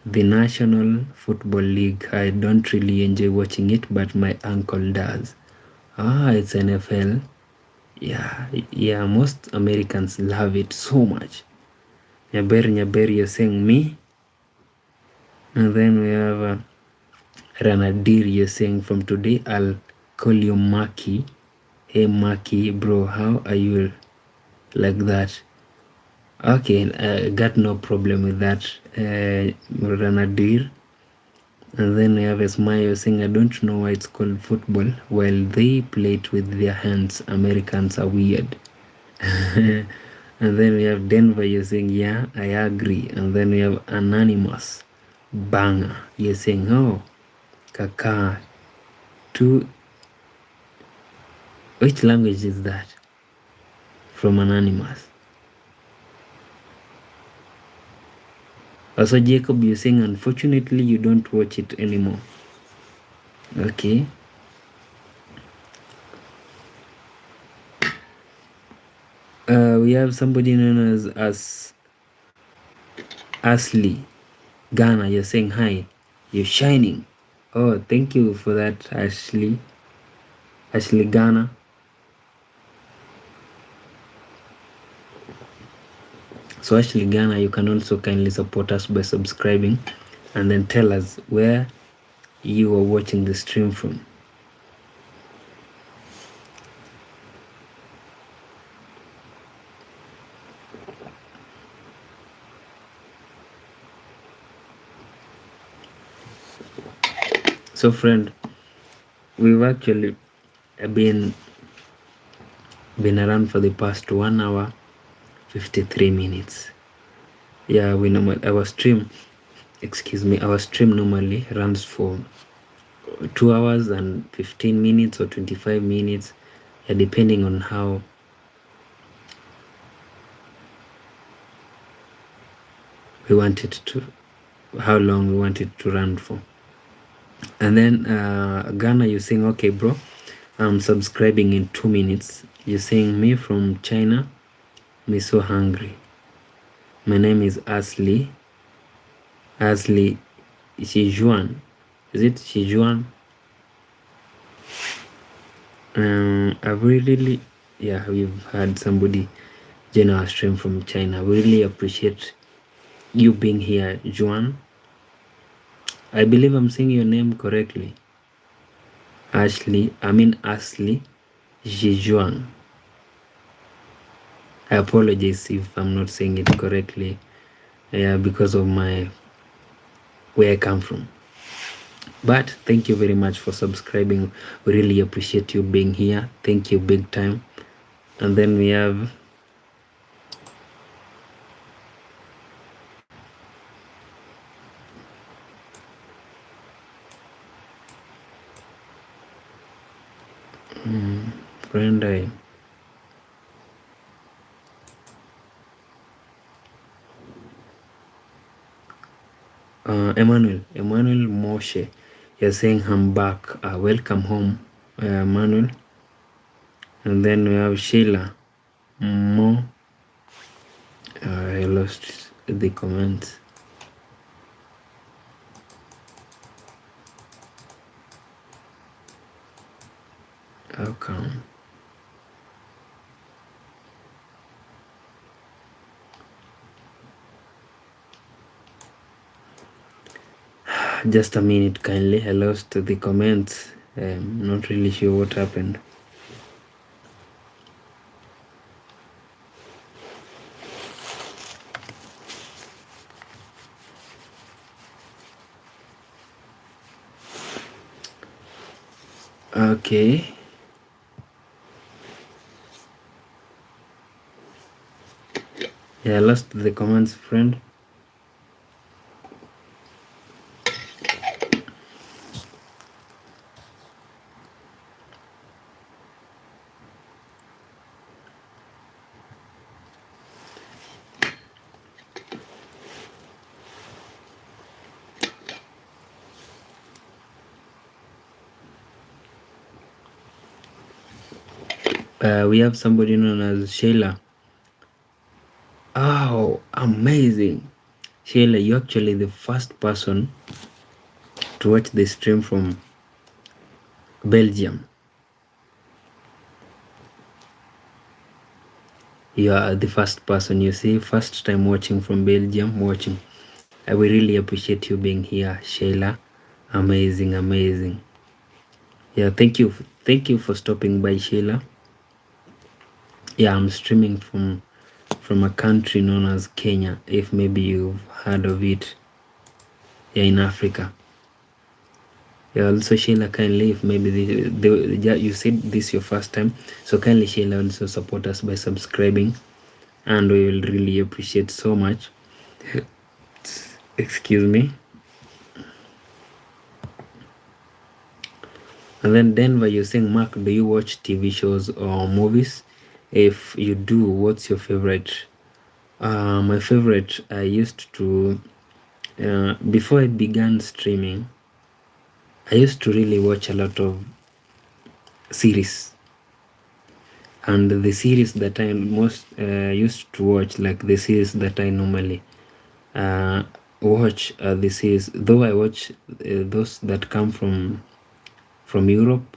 the National Football League. I don't really enjoy watching it, but my uncle does. Ah, it's NFL. Yeah, most Americans love it so much. Nyaber, you're saying me. And then we have Ranadir, you're saying, from today I'll call you Maki. Hey Maki, bro, how are you? Like that. Okay, I got no problem with that, Ranadir. And then we have a smile saying, I don't know why it's called football while they play it with their hands. Americans are weird. And then we have Denver, you're saying, yeah, I agree. And then we have Anonymous Banger, you're saying, oh, Kaka, to which language is that? From Anonymous. Also, Jacob, you're saying, unfortunately, you don't watch it anymore. Okay. We have somebody known as Ashley Ghana. You're saying hi. You're shining. Oh, thank you for that, Ashley. Ashley Ghana. So Ashley Ghana, you can also kindly support us by subscribing and then tell us where you are watching the stream from. So friend, we've actually been around for the past 1 hour 53 minutes. Yeah, we normal our stream normally runs for 2 hours and 15 minutes or 25 minutes, depending on how we want it to, how long we want it to run for. And then Ghana, you're saying, okay bro, I'm subscribing in 2 minutes. You're saying, me from China, me so hungry. My name is Asli Shijuan. Is it Shijuan? I've really, yeah, we've had somebody join our stream from China. We really appreciate you being here, Juan. I believe I'm saying your name correctly. Asli Jijuan. I apologize if I'm not saying it correctly, because of where I come from. But thank you very much for subscribing. We really appreciate you being here. Thank you big time. And then we have friend Emmanuel Moshe. You're saying I'm back. Welcome home, Emmanuel. And then we have Sheila Mo. I lost the comments. How come? Just a minute, kindly. I lost the comments. I'm not really sure what happened. Okay. Yeah, I lost the comments, friend. We have somebody known as Sheila. Oh, amazing. Sheila, you're actually the first person to watch the stream from Belgium. You are the first person, you see, first time watching from Belgium, watching. I will really appreciate you being here, Sheila. Amazing. Yeah, thank you for stopping by, Sheila. Yeah, I'm streaming from a country known as Kenya, if maybe you've heard of it. Yeah, in Africa. Yeah, also Sheila, kindly, if maybe you said this your first time, so kindly Sheila also support us by subscribing, and we will really appreciate so much. Excuse me. And then Denver, you're saying, Mark, do you watch TV shows or movies? If you do, what's your favorite? My favorite, I used to, before I began streaming, I used to really watch a lot of series. And the series that I most used to watch, like the series that I normally watch, the series, though I watch those that come from Europe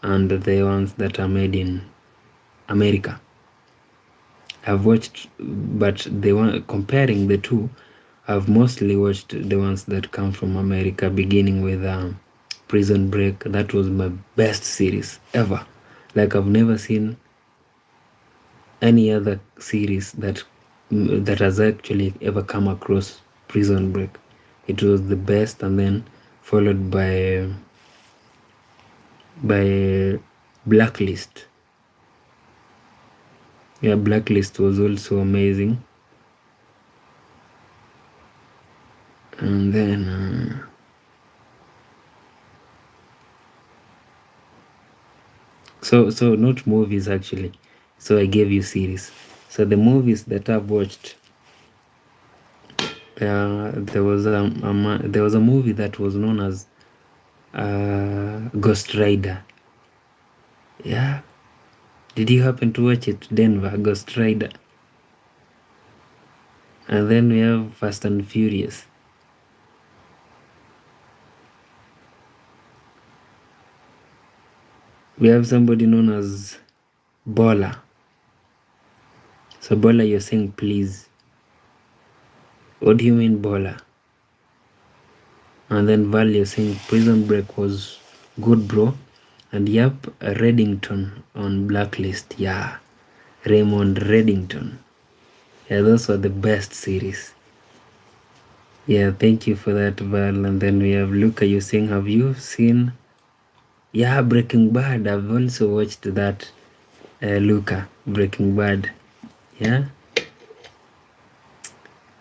and the ones that are made in America. I've watched, but the one comparing the two, I've mostly watched the ones that come from America, beginning with Prison Break. That was my best series ever. Like, I've never seen any other series that has actually ever come across Prison Break. It was the best, and then followed by Blacklist. Yeah, Blacklist was also amazing. And then so not movies actually. So I gave you series. So the movies that I've watched, there was a movie that was known as Ghost Rider. Yeah, did you happen to watch it? Denver, Ghost Rider. And then we have Fast and Furious. We have somebody known as Bola. So Bola, you're saying please. What do you mean Bola? And then Val, you're saying Prison Break was good, bro. And yep, Reddington on Blacklist. Yeah, Raymond Reddington. Yeah, those were the best series. Yeah, thank you for that, Val. And then we have Luca, you're saying, have you seen? Yeah, Breaking Bad. I've also watched that, Luca, Breaking Bad. Yeah,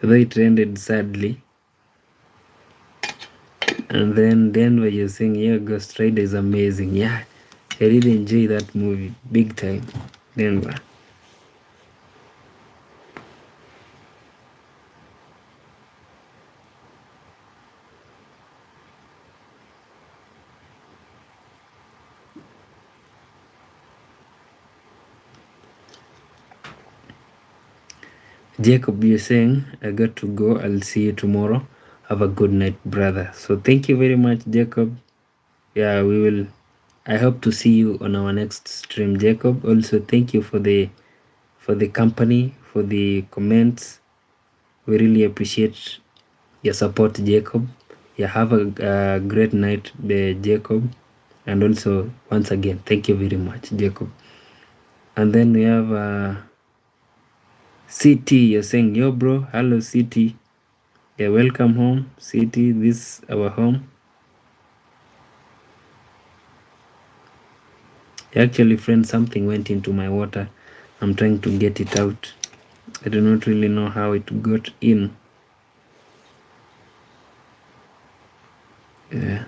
though it ended sadly. And then Denver, you're saying, yeah, Ghost Rider is amazing. Yeah, I really enjoy that movie big time. Denver. Jacob, you're saying, I got to go. I'll see you tomorrow. Have a good night, brother. So thank you very much, Jacob. Yeah, we will. I hope to see you on our next stream, Jacob. Also, thank you for the company, for the comments. We really appreciate your support, Jacob. Yeah, have a great night, Jacob. And also, once again, thank you very much, Jacob. And then we have CT. You're saying, yo, bro. Hello, CT. Yeah, welcome home, CT. This our home. Actually, friend, something went into my water. I'm trying to get it out. I do not really know how it got in. Yeah.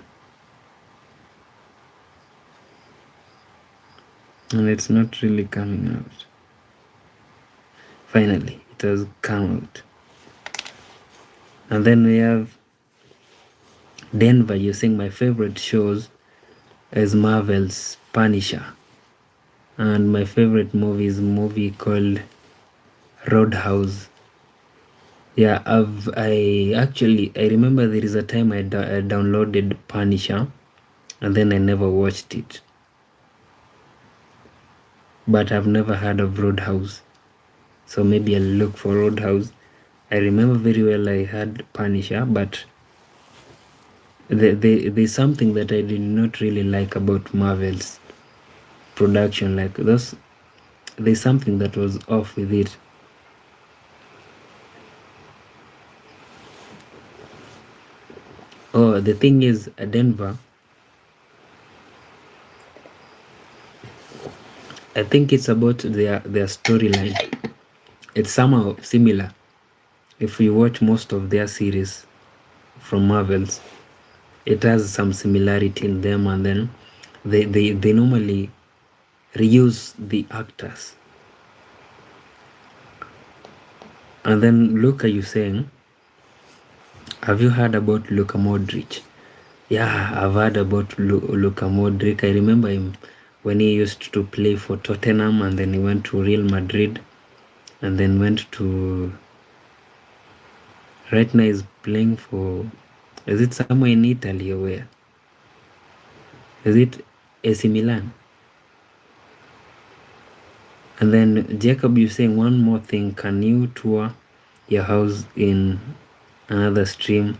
And it's not really coming out. Finally, it has come out. And then we have Denver. You're saying my favorite shows is Marvel's Punisher. And my favorite movie is a movie called Roadhouse. Yeah, I remember there is a time I downloaded Punisher, and then I never watched it. But I've never heard of Roadhouse, so maybe I'll look for Roadhouse. I remember very well I had Punisher, but there's something that I did not really like about Marvel's production. Like there's something that was off with it. Oh, the thing is, Denver, I think it's about their storyline. It's somehow similar. If you watch most of their series from Marvels, it has some similarity in them, and then they normally reuse the actors. And then Luca, you saying, have you heard about Luka Modric? Yeah, I've heard about Luka Modric. I remember him when he used to play for Tottenham, and then he went to Real Madrid, and then went to, right now he's playing for, is it somewhere in Italy or where? Is it AC Milan? And then Jacob, you saying one more thing. Can you tour your house in another stream.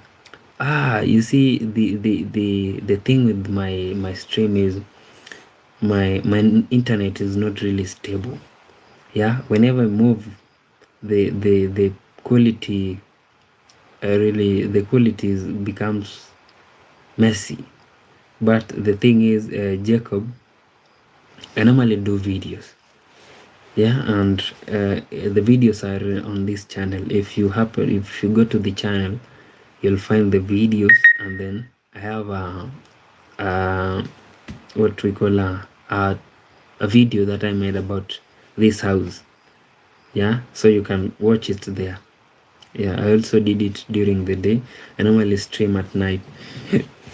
You see, the thing with my stream is my internet is not really stable. Yeah, whenever I move, the quality really the quality becomes messy. But the thing is, Jacob, I normally do videos. Yeah, and the videos are on this channel. If you go to the channel, you'll find the videos, and then I have a what we call a video that I made about this house. Yeah, so you can watch it there. Yeah, I also did it during the day. I normally stream at night.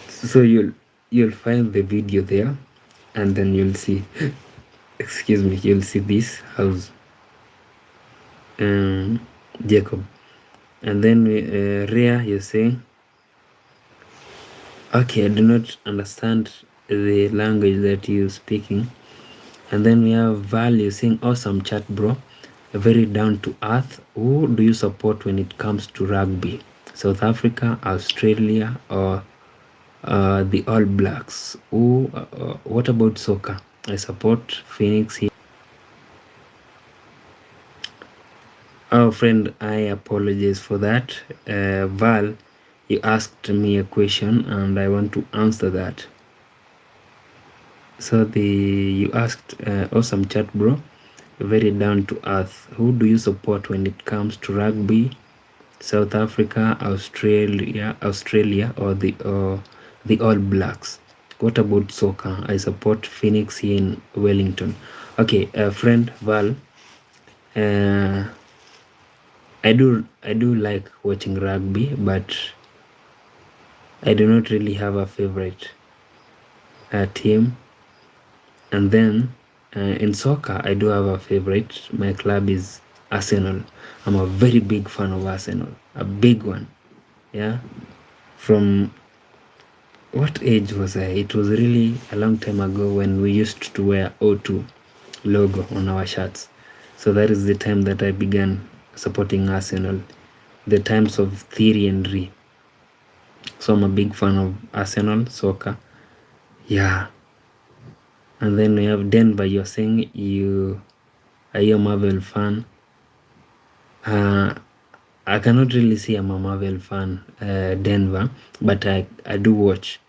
So you'll find the video there, and then you'll see excuse me, you'll see this house, Jacob. And then Rhea, you're saying, okay, I do not understand the language that you're speaking. And then we have Val, you're saying, awesome chat, bro. Very down to earth. Who do you support when it comes to rugby? South Africa, Australia, or the All Blacks? What about soccer? I support Phoenix here. Oh, friend, I apologize for that. Val, you asked me a question and I want to answer that. So you asked, awesome chat, bro. Very down to earth. Who do you support when it comes to rugby? South Africa, Australia, or the All Blacks? What about soccer? I support Phoenix here in Wellington. Okay, friend Val. I do like watching rugby, but I do not really have a favorite team. And then in soccer, I do have a favorite. My club is Arsenal. I'm a very big fan of Arsenal, a big one. Yeah, from what age was I? It was really a long time ago when we used to wear O2 logo on our shirts. So that is the time that I began supporting Arsenal, the times of Thierry Henry. So I'm a big fan of Arsenal soccer. Yeah. And then we have Denver. You're saying you are you a Marvel fan? I cannot really say I'm a Marvel fan, Denver, but I do watch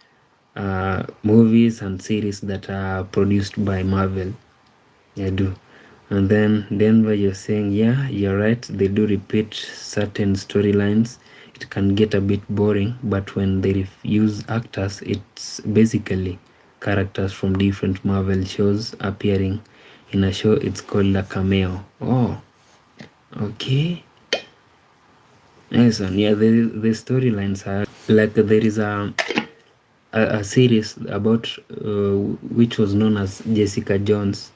movies and series that are produced by Marvel. I do. And then Denver, you're saying, yeah, you're right. They do repeat certain storylines. It can get a bit boring, but when they use actors, it's basically characters from different Marvel shows appearing in a show. It's called a cameo. Oh, okay. Nice one. Yeah, the storylines are like there is a series about which was known as Jessica Jones.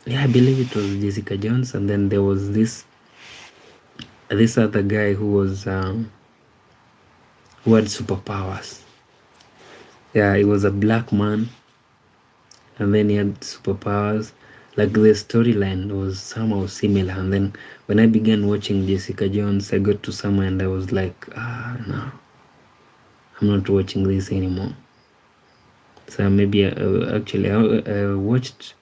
Yeah, I believe it was Jessica Jones, and then there was this other guy who had superpowers. Yeah, he was a black man, and then he had superpowers. Like the storyline was somehow similar, and then when I began watching Jessica Jones, I got to somewhere and I was like, no, I'm not watching this anymore. So maybe actually I watched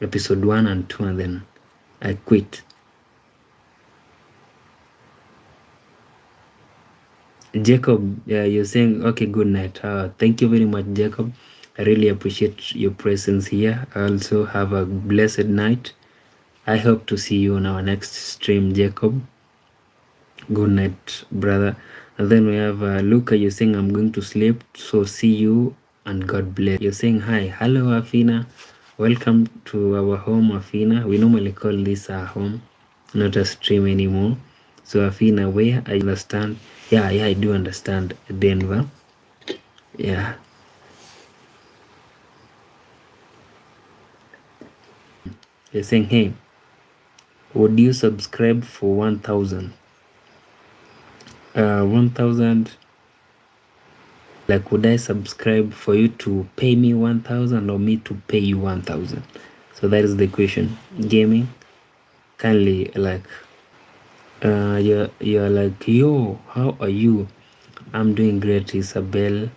episode 1 and 2 and then I quit. Jacob, you're saying, okay, good night. Thank you very much, Jacob. I really appreciate your presence here. I also have a blessed night. I hope to see you on our next stream, Jacob. Good night, brother. And then we have Luca. You're saying, I'm going to sleep. So see you and God bless. You're saying, hi. Hello, Afina. Welcome to our home, Afina. We normally call this our home, not a stream anymore. So Afina, where I understand. Yeah, I do understand Denver. Yeah. You're saying, hey, would you subscribe for 1,000? 1,000. Like, would I subscribe for you to pay me 1,000 or me to pay you 1,000? So that is the question. Gaming, kindly like You're like, yo, how are you? I'm doing great, Isabel.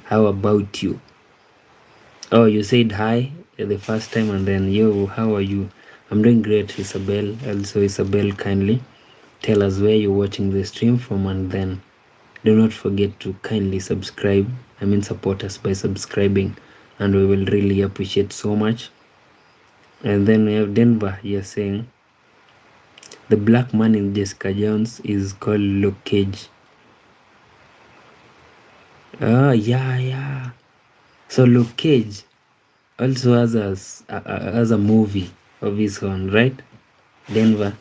How about you? Oh, you said hi the first time, and then, yo, how are you? I'm doing great, Isabel. Also, Isabel, kindly tell us where you're watching the stream from, and then do not forget to kindly subscribe. Support us by subscribing, and we will really appreciate so much. And then we have Denver here saying, the black man in Jessica Jones is called Luke Cage. Oh, yeah. So Luke Cage also has a movie of his own, right? Denver.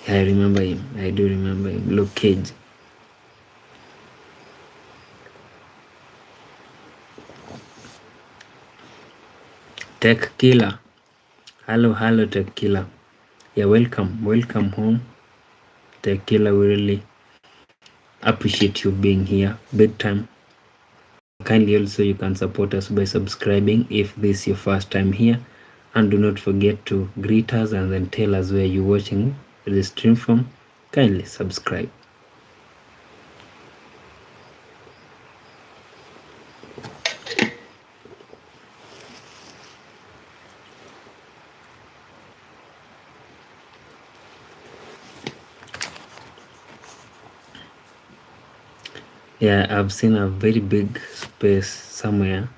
Yeah, I remember him. I do remember him. Luke Cage. Tech Killer. Hello, Tech Killer. Yeah, welcome home. Tech Killer, we really appreciate you being here. Big time. Kindly also you can support us by subscribing if this is your first time here, and do not forget to greet us and then tell us where you're watching the stream from. Kindly subscribe. Yeah, I've seen a very big space somewhere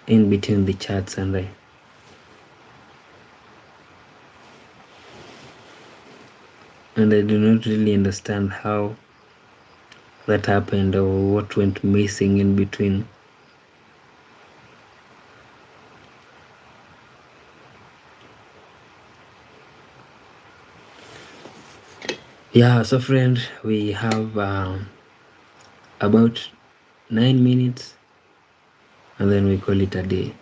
in between the charts, and I do not really understand how that happened or what went missing in between. Yeah, so friend, we have about 9 minutes and then we call it a day.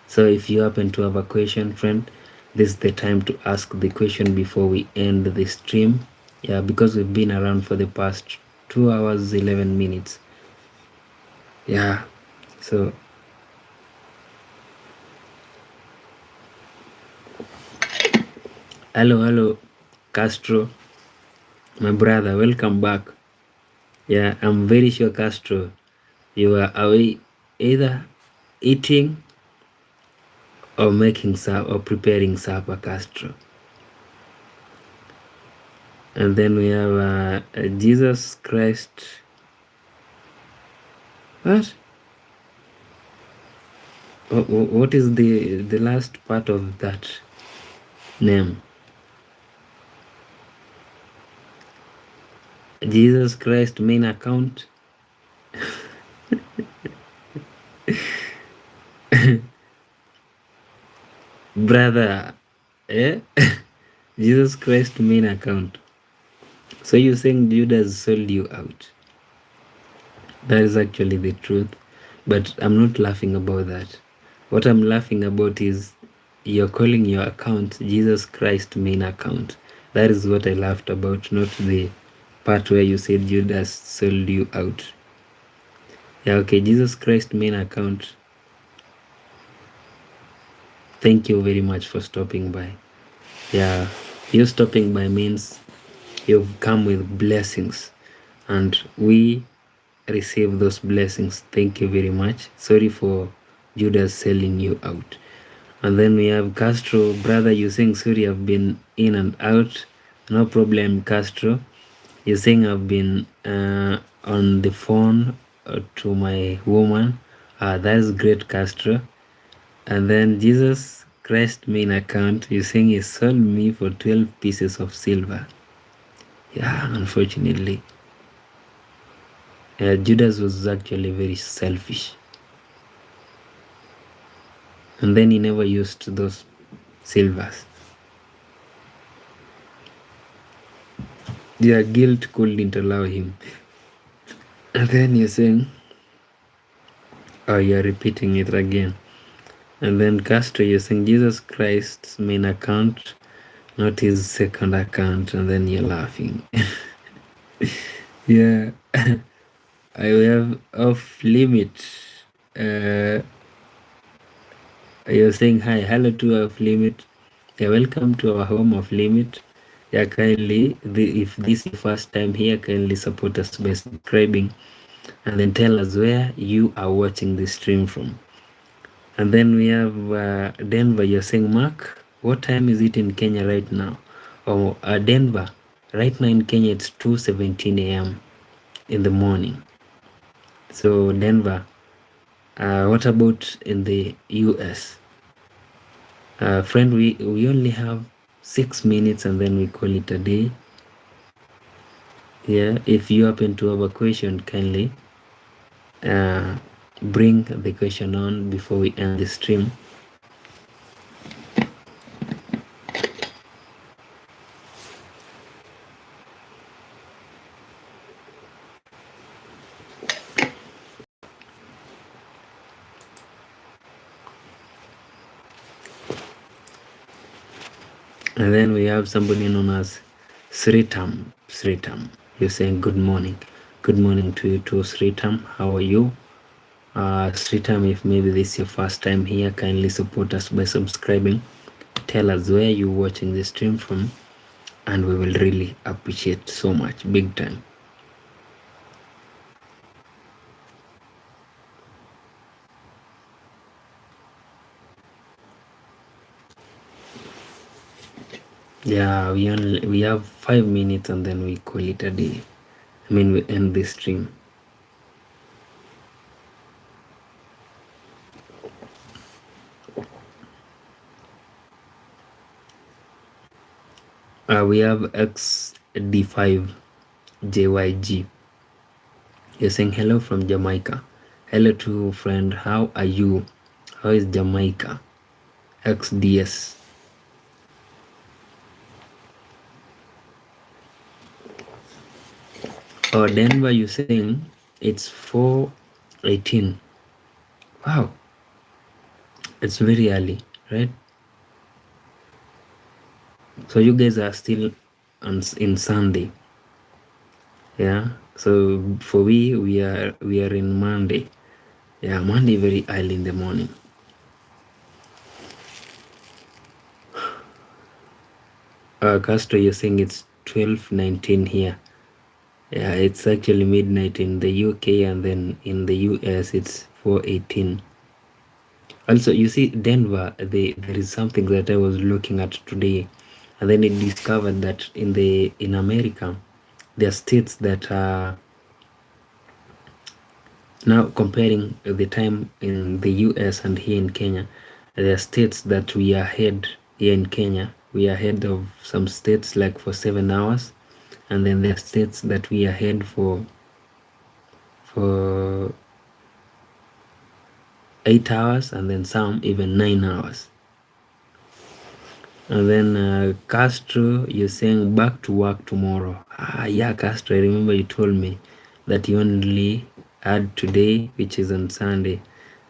So if you happen to have a question, friend, this is the time to ask the question before we end the stream. Yeah, because we've been around for the past 2 hours 11 minutes. Yeah, so hello Castro, my brother, welcome back. Yeah, I'm very sure, Castro, you are away either eating or making supper or preparing supper, Castro. And then we have Jesus Christ. What? What is the last part of that name? Jesus Christ main account. Brother, eh? Jesus Christ main account. So you're saying Judas sold you out? That is actually the truth, but I'm not laughing about that. What I'm laughing about is you're calling your account Jesus Christ main account. That is what I laughed about, not the part where you said Judas sold you out. Yeah, okay, Jesus Christ main account. Thank you very much for stopping by. Yeah, you stopping by means you've come with blessings, and we receive those blessings. Thank you very much. Sorry for Judas selling you out. And then we have Castro, brother, you saying sorry, I've been in and out. No problem, Castro. You're saying I've been on the phone to my woman. That is great, Castro. And then Jesus Christ main account, you're saying he sold me for 12 pieces of silver. Yeah, unfortunately. Judas was actually very selfish. And then he never used those silvers. Their guilt couldn't allow him. And then you're saying, oh, you're repeating it again. And then Castro, you're saying Jesus Christ's main account, not his second account. And then you're laughing. Yeah. I have off limit. You're saying hi, hello to off limit. Yeah, welcome to our home of limit. Yeah, kindly, if this is your first time here, kindly support us by subscribing and then tell us where you are watching this stream from. And then we have Denver. You're saying, Mark, what time is it in Kenya right now? Oh, Denver, right now in Kenya it's 2:17 a.m. in the morning. So Denver, what about in the US? Friend, we only have 6 minutes and then we call it a day. Yeah, if you happen to have a question, kindly bring the question on before we end the stream. And then we have somebody known as Sritam. You're saying good morning. Good morning to you too, Sritam. How are you? Sritam, if maybe this is your first time here, kindly support us by subscribing. Tell us where you're watching the stream from, and we will really appreciate so much, big time. Yeah, we have 5 minutes and then we call it a day. I mean, we end the stream. We have XD5JYG. You're saying hello from Jamaica. Hello to friend. How are you? How is Jamaica? XDS. Oh, Denver, you're saying it's 4:18. Wow, it's very early, right? So you guys are still in Sunday, yeah. So for we are in Monday, yeah. Monday very early in the morning. Castro, you're saying it's 12:19 here. Yeah, it's actually midnight in the UK, and then in the US it's 4:18. Also, you see, Denver, there is something that I was looking at today, and then it discovered that in America, there are states that are now comparing the time in the US and here in Kenya. There are states that we are ahead here in Kenya. We are ahead of some states like for 7 hours, and then there are states that we are ahead for 8 hours, and then some even 9 hours. And then Castro, you're saying back to work tomorrow. Yeah, Castro, I remember you told me that you only had today, which is on Sunday,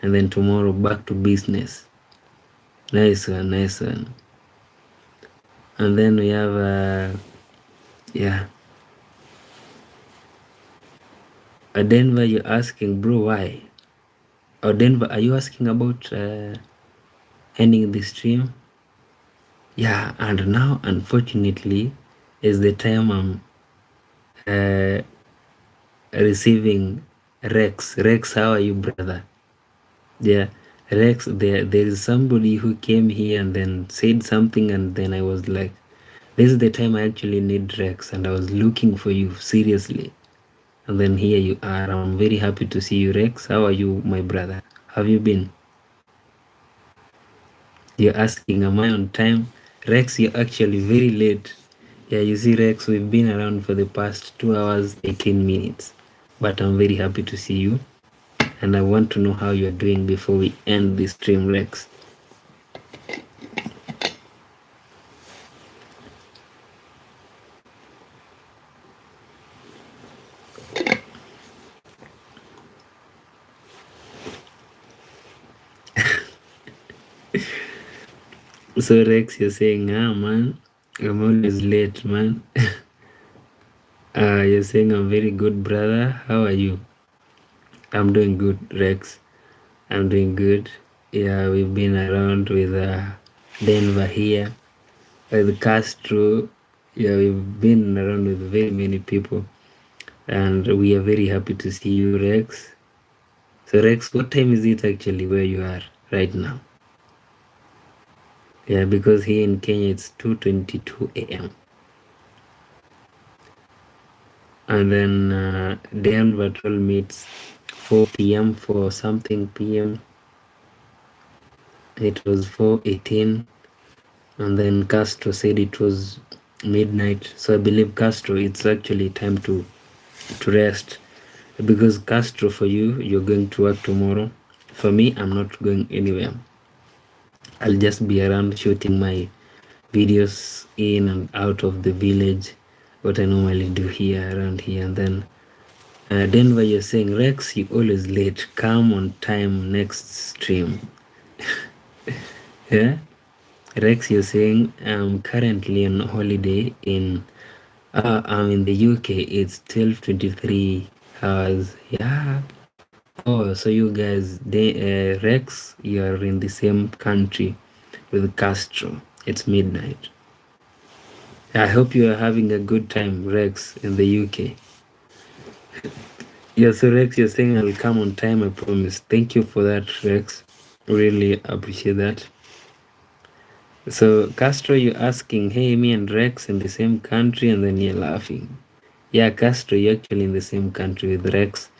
and then tomorrow back to business. Nice one, nice one. And then we have, yeah. Denver, you're asking, bro, why? Or Denver, are you asking about ending the stream? Yeah, and now, unfortunately, is the time I'm receiving Rex. Rex, how are you, brother? Yeah, Rex, there is somebody who came here and then said something, and then I was like, this is the time I actually need Rex, and I was looking for you, seriously. And then here you are. I'm very happy to see you, Rex. How are you, my brother? Have you been? You're asking, am I on time? Rex, you're actually very late. Yeah, you see, Rex, we've been around for the past 2 hours, 18 minutes. But I'm very happy to see you. And I want to know how you're doing before we end this stream, Rex. So Rex, you're saying, man, I'm always late, man. You're saying I'm very good, brother. How are you? I'm doing good, Rex. I'm doing good. Yeah, we've been around with Denver here. With Castro, yeah, we've been around with very many people, and we are very happy to see you, Rex. So, Rex, what time is it actually where you are right now? Yeah, because here in Kenya it's 2:22 a.m. And then Denver told me it's 4 p.m. for something p.m. It was 4:18, and then Castro said it was midnight. So I believe Castro, it's actually time to rest, because Castro, for you, you're going to work tomorrow. For me, I'm not going anywhere. I'll just be around shooting my videos in and out of the village, what I normally do here around here. And then Denver, you're saying, Rex, you always late. Come on time next stream. Yeah. Rex, you're saying I'm currently on holiday in I'm in the UK. It's 12:23 hours. Yeah. Oh, so you guys, Rex, you are in the same country with Castro. It's midnight. I hope you are having a good time, Rex, in the UK. Yeah, so Rex, you're saying I'll come on time, I promise. Thank you for that, Rex. Really appreciate that. So, Castro, you're asking, hey, me and Rex in the same country, and then you're laughing. Yeah, Castro, you're actually in the same country with Rex.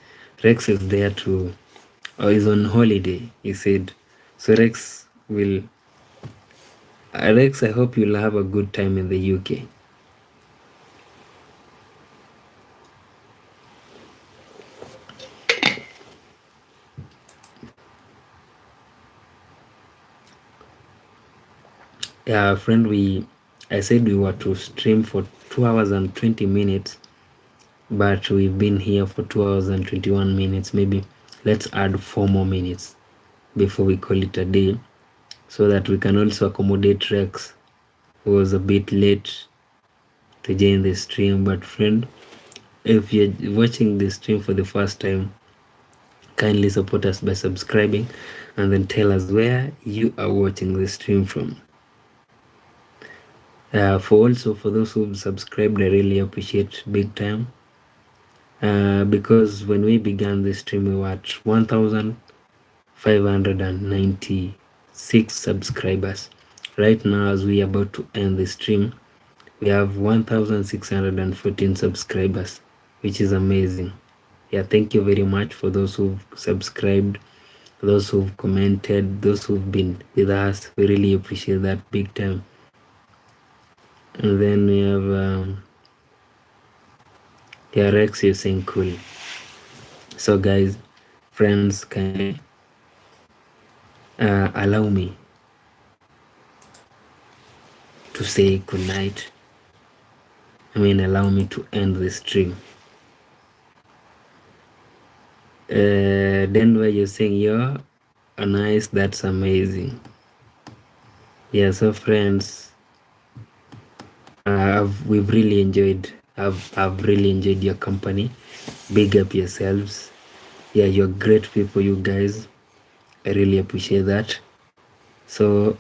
Rex is there to, or is on holiday, he said. So, Rex, I hope you'll have a good time in the UK. Yeah, friend, I said we were to stream for 2 hours and 20 minutes, but we've been here for 2 hours and 21 minutes. Maybe let's add 4 more minutes before we call it a day, so that we can also accommodate Rex, who was a bit late to join the stream. But friend, if you're watching the stream for the first time, kindly support us by subscribing, and then tell us where you are watching the stream from. For those who've subscribed, I really appreciate big time. Because when we began the stream, we were at 1,596 subscribers. Right now, as we are about to end the stream, we have 1,614 subscribers, which is amazing. Yeah, thank you very much for those who've subscribed, those who've commented, those who've been with us. We really appreciate that big time. And then we have Rex is saying cool. So guys, friends, kindly allow me to say good night. Allow me to end the stream. Denver, you're saying you're nice. That's amazing. Yeah, so friends, we've really enjoyed. I've really enjoyed your company. Big up yourselves. Yeah, you're great people, you guys. I really appreciate that. So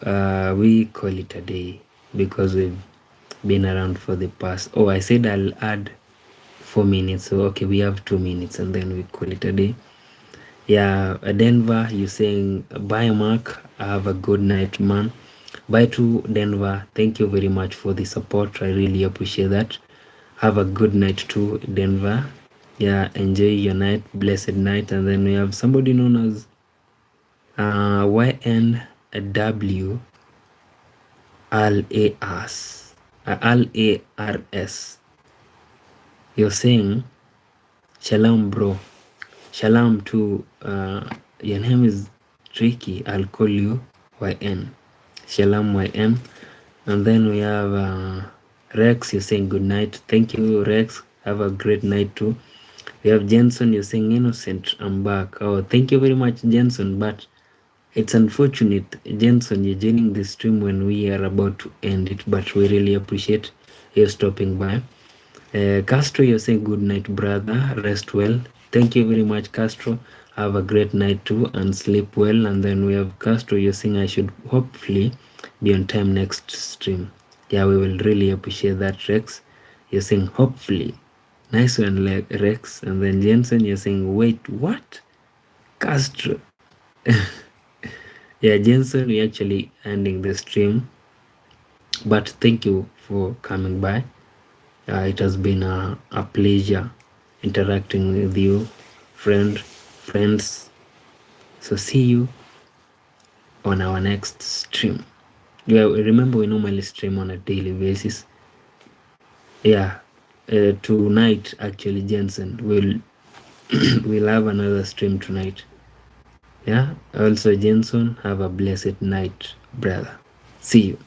we call it a day because we've been around for the past. Oh, I said I'll add 4 minutes. So okay, we have 2 minutes, and then we call it a day. Yeah, Denver, you saying bye, Mark. Have a good night, man. Bye to Denver. Thank you very much for the support. I really appreciate that. Have a good night to Denver. Yeah, enjoy your night, blessed night. And then we have somebody known as YNW LARS. You're saying shalom, bro. Shalom to your name is tricky. I'll call you YN. Shalom YN. And then we have Rex. You're saying good night. Thank you, Rex. Have a great night too. We have Jensen. You're saying innocent. I'm back. Oh, thank you very much, Jensen. But it's unfortunate, Jensen, you're joining the stream when we are about to end it. But we really appreciate you stopping by. Castro, you're saying good night, brother. Rest well. Thank you very much, Castro. Have a great night too and sleep well. And then we have Castro, you're saying I should hopefully be on time next stream. Yeah, we will really appreciate that, Rex. You're saying hopefully. Nice one, Rex. And then Jensen, you're saying, wait, what? Castro. Yeah, Jensen, we're actually ending the stream. But thank you for coming by. It has been a pleasure interacting with you, friends. So see you on our next stream. Yeah, remember we normally stream on a daily basis. Yeah, tonight actually, Jensen we'll have another stream tonight. Yeah, also Jensen, have a blessed night, brother. See you.